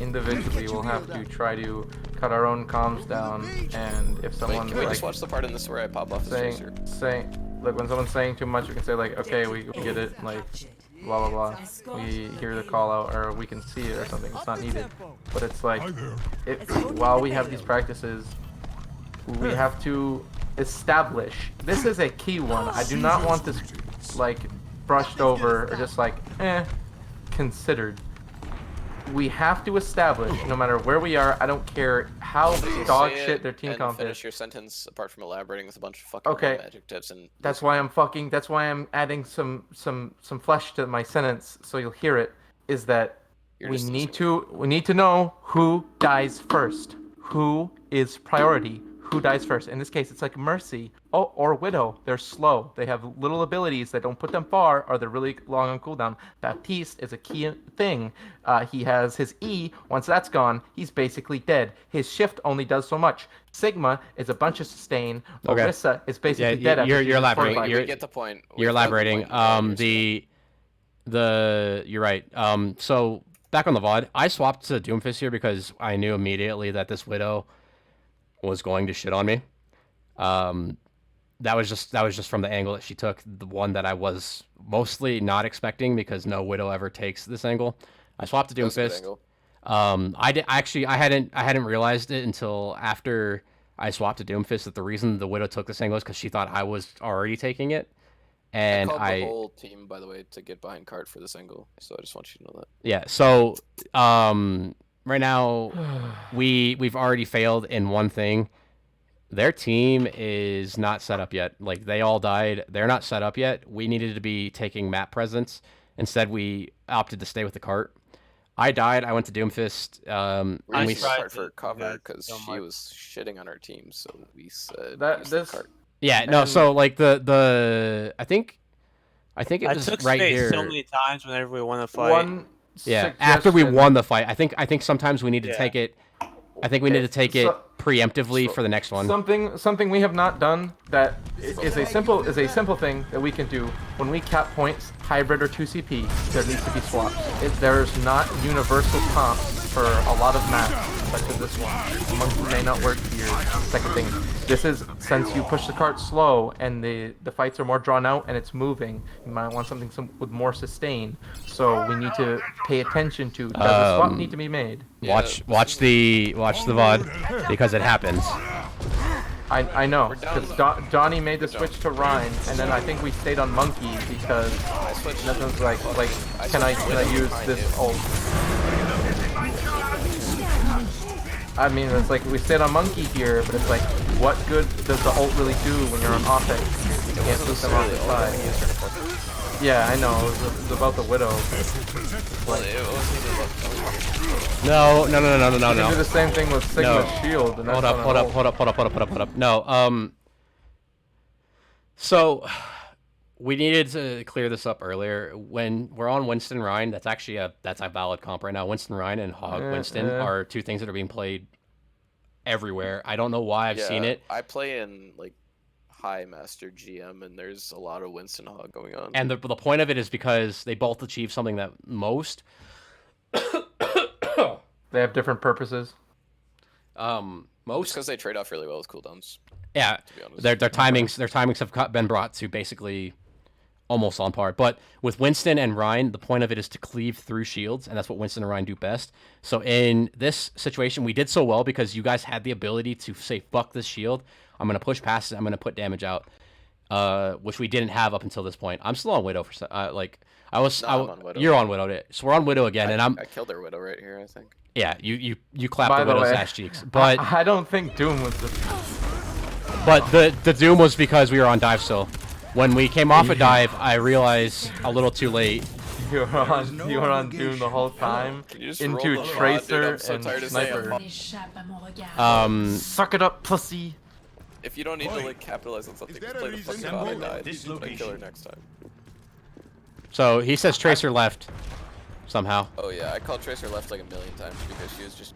individually we'll have to try to cut our own comms down, and if someone can we just watch the part in this where I pop off the saying like when someone's saying too much, we can say like, okay, we get it, like blah blah blah, we hear the call out, or we can see it or something. It's not needed, but it's like while we have these practices, we have to establish. This is a key one. I do not want this like brushed over or just like considered. We have to establish, no matter where we are, I don't care how dog shit their team comp is. Finish your sentence apart from elaborating with a bunch of fucking adjectives and. That's why I'm adding some flesh to my sentence so you'll hear it. Is that we need to know who dies first, who is priority, who dies first. In this case, it's like Mercy or Widow. They're slow. They have little abilities that don't put them far, or they're really long on cooldown. Baptiste is a key thing. He has his E. Once that's gone, he's basically dead. His shift only does so much. Sigma is a bunch of sustain. Okay. Orisa is basically dead. You're elaborating. We get the point. You're elaborating. You're right. So back on the VOD, I swapped to Doomfist here because I knew immediately that this Widow was going to shit on me. That was just from the angle that she took, the one that I was mostly not expecting because no Widow ever takes this angle. I swapped to Doomfist. I hadn't realized it until after I swapped to Doomfist that the reason the Widow took this angle is because she thought I was already taking it. And I called the whole team, by the way, to get behind cart for this angle, so I just want you to know that. Yeah, so right now we've already failed in one thing. Their team is not set up yet. Like, they all died. They're not set up yet. We needed to be taking map presence. Instead, we opted to stay with the cart. I died. I went to Doomfist. We tried for cover because she was shitting on our team, so we said this cart. Yeah, no. And- So like the I think it I was took right space here. so many times whenever we won a fight. One Yeah, after we suggestion- won the fight, I think sometimes we need to Yeah. take it. I think we need to take it preemptively for the next one. Something we have not done that is a simple thing that we can do when we cap points, hybrid or 2CP. There needs to be swaps. There's not universal comps for a lot of maps, such as this one. Monkey may not work here. Second thing, this is since you push the cart slow and the fights are more drawn out and it's moving. You might want something with more sustain. So we need to pay attention to does a swap need to be made. Watch the VOD because it happens. I know, because Donnie made the switch to Rhine, and then I think we stayed on Monkey because nothing's like can I use this ult? I mean, it's like we stayed on Monkey here, but it's like, what good does the ult really do when you're on offense? You can't put them off the side. Yeah, I know. It was about the Widow. No. You can do the same thing with Sigma's shield. And Hold up. No. So we needed to clear this up earlier. When we're on Winston Rhine, that's actually that's a valid comp right now. Winston Rhine and Hog Winston are two things that are being played everywhere. I don't know why I've seen it. I play in like High Master GM, and there's a lot of Winston Hog going on. And the point of it is because they both achieve something that most they have different purposes. Most because they trade off really well with cooldowns. Yeah, to be honest. their timings have been brought to basically almost on par. But with Winston and Rhine, the point of it is to cleave through shields, and that's what Winston and Rhine do best. So in this situation, we did so well because you guys had the ability to say, fuck this shield, I'm going to push past it, I'm going to put damage out, which we didn't have up until this point. I'm still on Widow for I'm on Widow. You're on Widow. So we're on Widow again, and I killed their Widow right here, I think. Yeah, you clapped the Widow's ass cheeks. But I don't think Doom was the... But the Doom was because we were on dive still. When we came off a dive, I realized a little too late. You were on Doom the whole time into Tracer and Sniper. Suck it up, pussy. If you don't need to like capitalize on something, just play the fucking bot. I died. I kill her next time. So he says Tracer left somehow. Oh yeah, I called Tracer left like a million times because she was just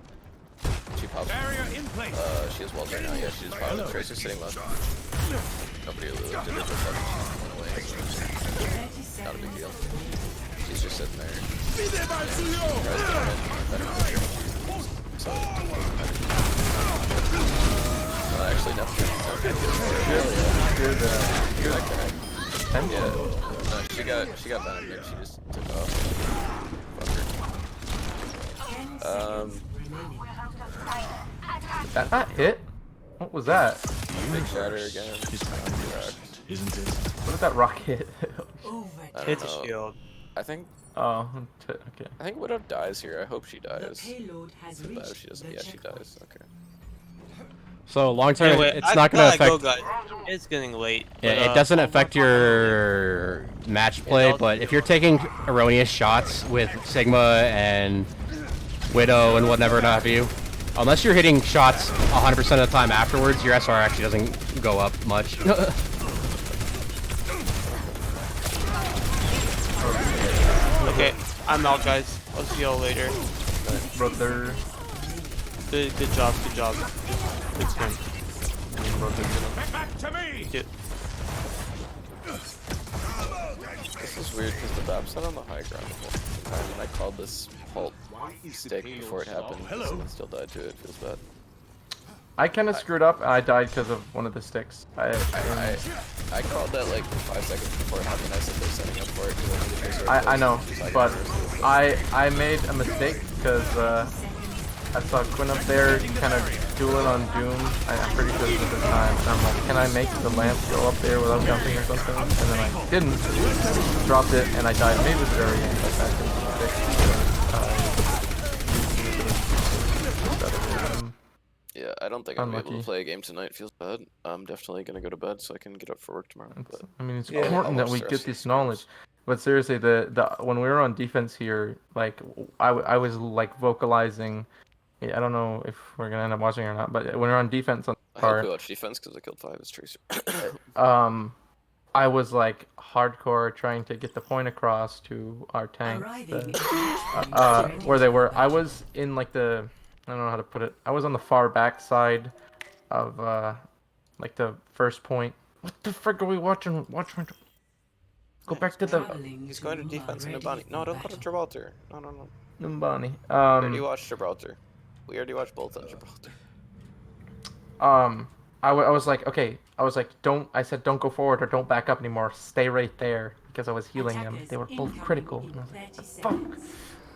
she popped. She has walls right now. Yeah, she just popped. Tracer sitting left. Nobody really looked at it. Just went away. Not a big deal. She's just sitting there. So actually no. Yeah, she got venom and she just took off. That not hit? What was that? Big shatter again. What did that rock hit? Hit the shield. I think. Oh, okay. I think Widow dies here. I hope she dies. If She doesn't. Yeah, she dies. Okay. So long term, Anyway, it's not going to affect. guys. It's getting late. Yeah, But, it doesn't affect your match play, but if you're taking erroneous shots with Sigma and Widow and whatever have you, unless you're hitting shots 100% of the time afterwards, your SR actually doesn't go up much. Okay, I'm out, guys. I'll see y'all later. Brother. Good job. Good swing. Back to me. This is weird because the map's not on the high ground the whole time, and I called this halt stick before it happened, and still died to it. It feels bad. I kind of screwed up and I died because of one of the sticks. I called that like 5 seconds before it happened. I said they're setting up for it. I know, but I made a mistake because I saw Quinn up there kind of dueling on Doom. I'm pretty sure this was the time. And I'm like, can I make the lamp go up there without jumping or something? And then I didn't. Dropped it and I died. Maybe it was very end, but that's just a mistake. Yeah, I don't think I'm able to play a game tonight. Feels bad. I'm definitely gonna go to bed so I can get up for work tomorrow. But I mean, it's important that we get this knowledge. But seriously, the when we were on defense here, like I was like vocalizing. I don't know if we're gonna end up watching or not, but when we were on defense on part. Who watched defense because I killed 5 as Tracer. I was like hardcore trying to get the point across to our tanks where they were. I was in like the, I don't know how to put it. I was on the far back side of like the first point. What the frick are we watching? Go back to the He's going to defense in Numbani. No, don't go to Gibraltar. No. Numbani. We already watched Gibraltar. We already watched both on Gibraltar. I was like, okay. I was like, I said don't go forward or don't back up anymore. Stay right there because I was healing them. They were both critical. And I was like, fuck.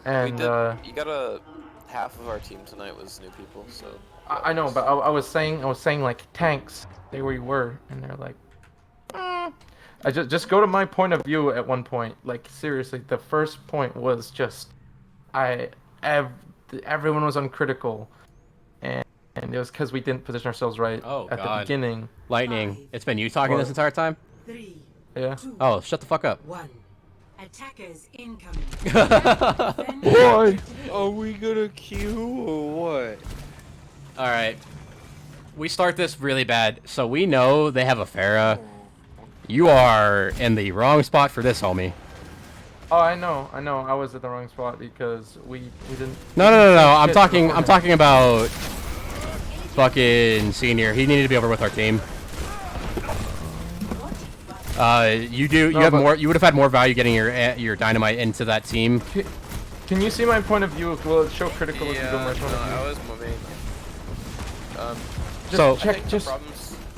And you got a half of our team tonight was new people, so. I know, but I was saying like tanks. Stay where you were, and they're like, I just go to my point of view at one point. Like seriously, the first point was just, everyone was uncritical, and it was because we didn't position ourselves right at the beginning. Lightning, it's been you talking this entire time? 3, Yeah. 2, Oh, shut the fuck up. 1. Attackers incoming. Why? Are we gonna queue or what? Alright. We start this really bad, so we know they have a Pharah. You are in the wrong spot for this, homie. Oh, I know. I was at the wrong spot because we didn't. No. I'm talking about fucking Senior. He needed to be over with our team. You would have had more value getting your dynamite into that team. Can you see my point of view? Will it show critical if you go my point of view? I was moving.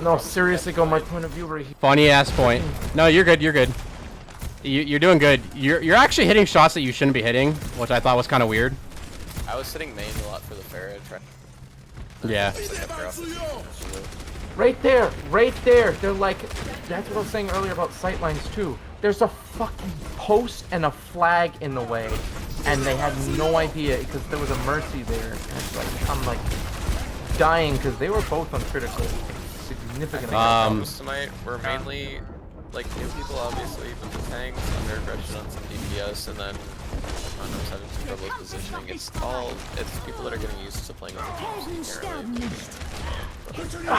No, seriously, go my point of view right here. Funny ass point. No, you're good. You're doing good. You're actually hitting shots that you shouldn't be hitting, which I thought was kind of weird. I was sitting main a lot for the Pharah. Yeah. Right there. They're like, that's what I was saying earlier about sightlines too. There's a fucking post and a flag in the way, and they had no idea because there was a Mercy there. And it's like, I'm like dying because they were both uncritical. Significantly. Tonight we're mainly like new people, obviously, but the tanks, under aggression on some DPS, and then Mondo's having some trouble with positioning. It's people that are getting used to playing with the teams, so you can't really. Dude, I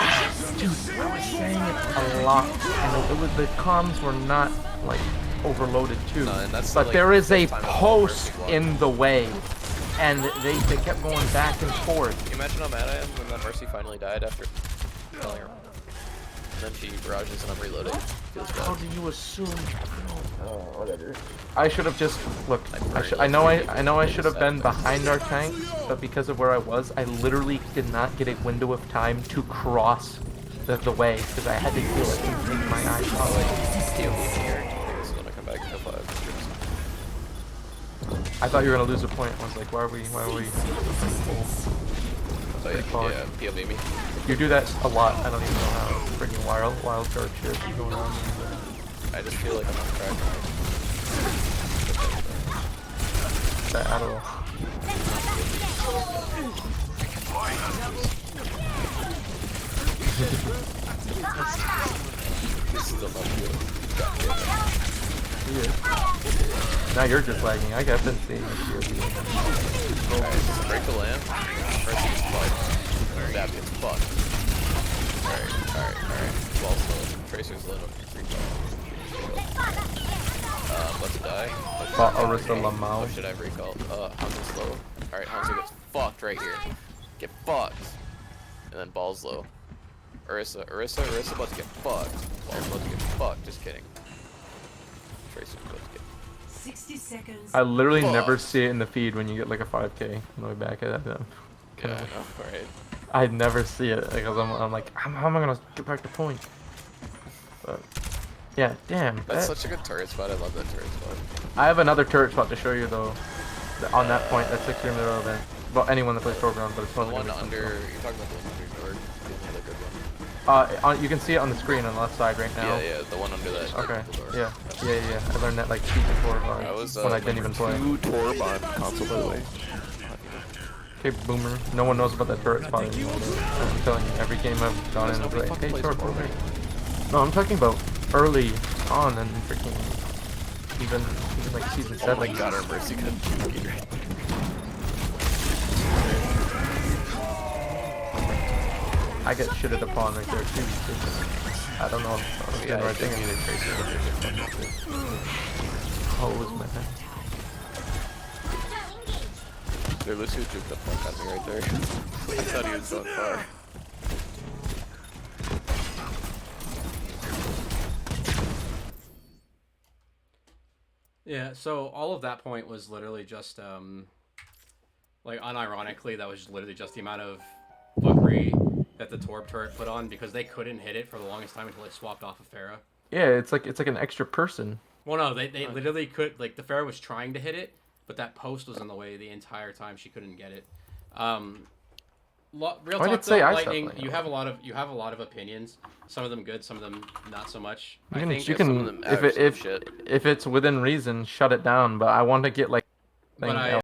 was saying it a lot, and the comms were not like overloaded too. No, and that's but like, there is a post in the way, and they kept going back and forth. Can you imagine how mad I am when that Mercy finally died after killing her? And then she barrages and I'm reloading. Feels bad. How do you assume? Oh, whatever. I should have just look. I know I should have been behind our tank, but because of where I was, I literally did not get a window of time to cross the way because I had to heal it and take my eyes off This is when I come back to 5. I thought you were gonna lose a point. I was like, why are we? Oh yeah, POV me. You do that a lot. I don't even know how freaking wild card shit is going on. I just feel like I'm on track. That I don't know. Now you're just lagging. I got been seeing this here. Alright, break the lamp. First he's fucked. That gets fucked. Alright. Well, so Tracer's low. Let's die. Arissa Lamau. What should I have recalled? Hanzo's low. Alright, Hanzo gets fucked right here. Get fucked. And then Ball's low. Arissa about to get fucked. Ball's about to get fucked. Just kidding. Tracer's about to get 60 seconds. I literally never see it in the feed when you get like a 5k on the way back at that. Yeah, I know, right? I never see it because I'm like, how am I gonna get back to point? But yeah, damn. That's such a good turret spot. I love that turret spot. I have another turret spot to show you though. On that point, that's extremely relevant. Well, anyone that plays Program, but it's The mostly one gonna be under. Sentinel. You're talking about the one under Nord. Another good one. You can see it on the screen on the left side right now. Yeah, the one under that. Okay. The door. Yeah. I learned that like season 4 when I didn't even play. 2 Torb on console, by the way. Okay, boomer. No one knows about that turret spot anymore. I'm telling you, every game I've gone in, it's like, hey, turret over. No, I'm talking about early on and freaking even like season 7. Oh my god, our Mercy got fucking right. I get shitted upon right there too. I don't know if I was doing the right thing. either Tracer or Hose, man. There, Lucio juked the fuck out of me right there. I thought he was going far. Yeah, so all of that point was literally just, like, unironically, that was literally just the amount of fuckery that the Torb turret put on, because they couldn't hit it for the longest time until they swapped off of Pharah. Yeah, it's like an extra person. Well, no, they literally could, like, the Pharah was trying to hit it, but that post was in the way the entire time. She couldn't get it. Real talk though, Lightning, you have a lot of opinions. Some of them good, some of them not so much. You I think can some of them if absolute shit. if it's within reason, shut it down. But I want to get like. But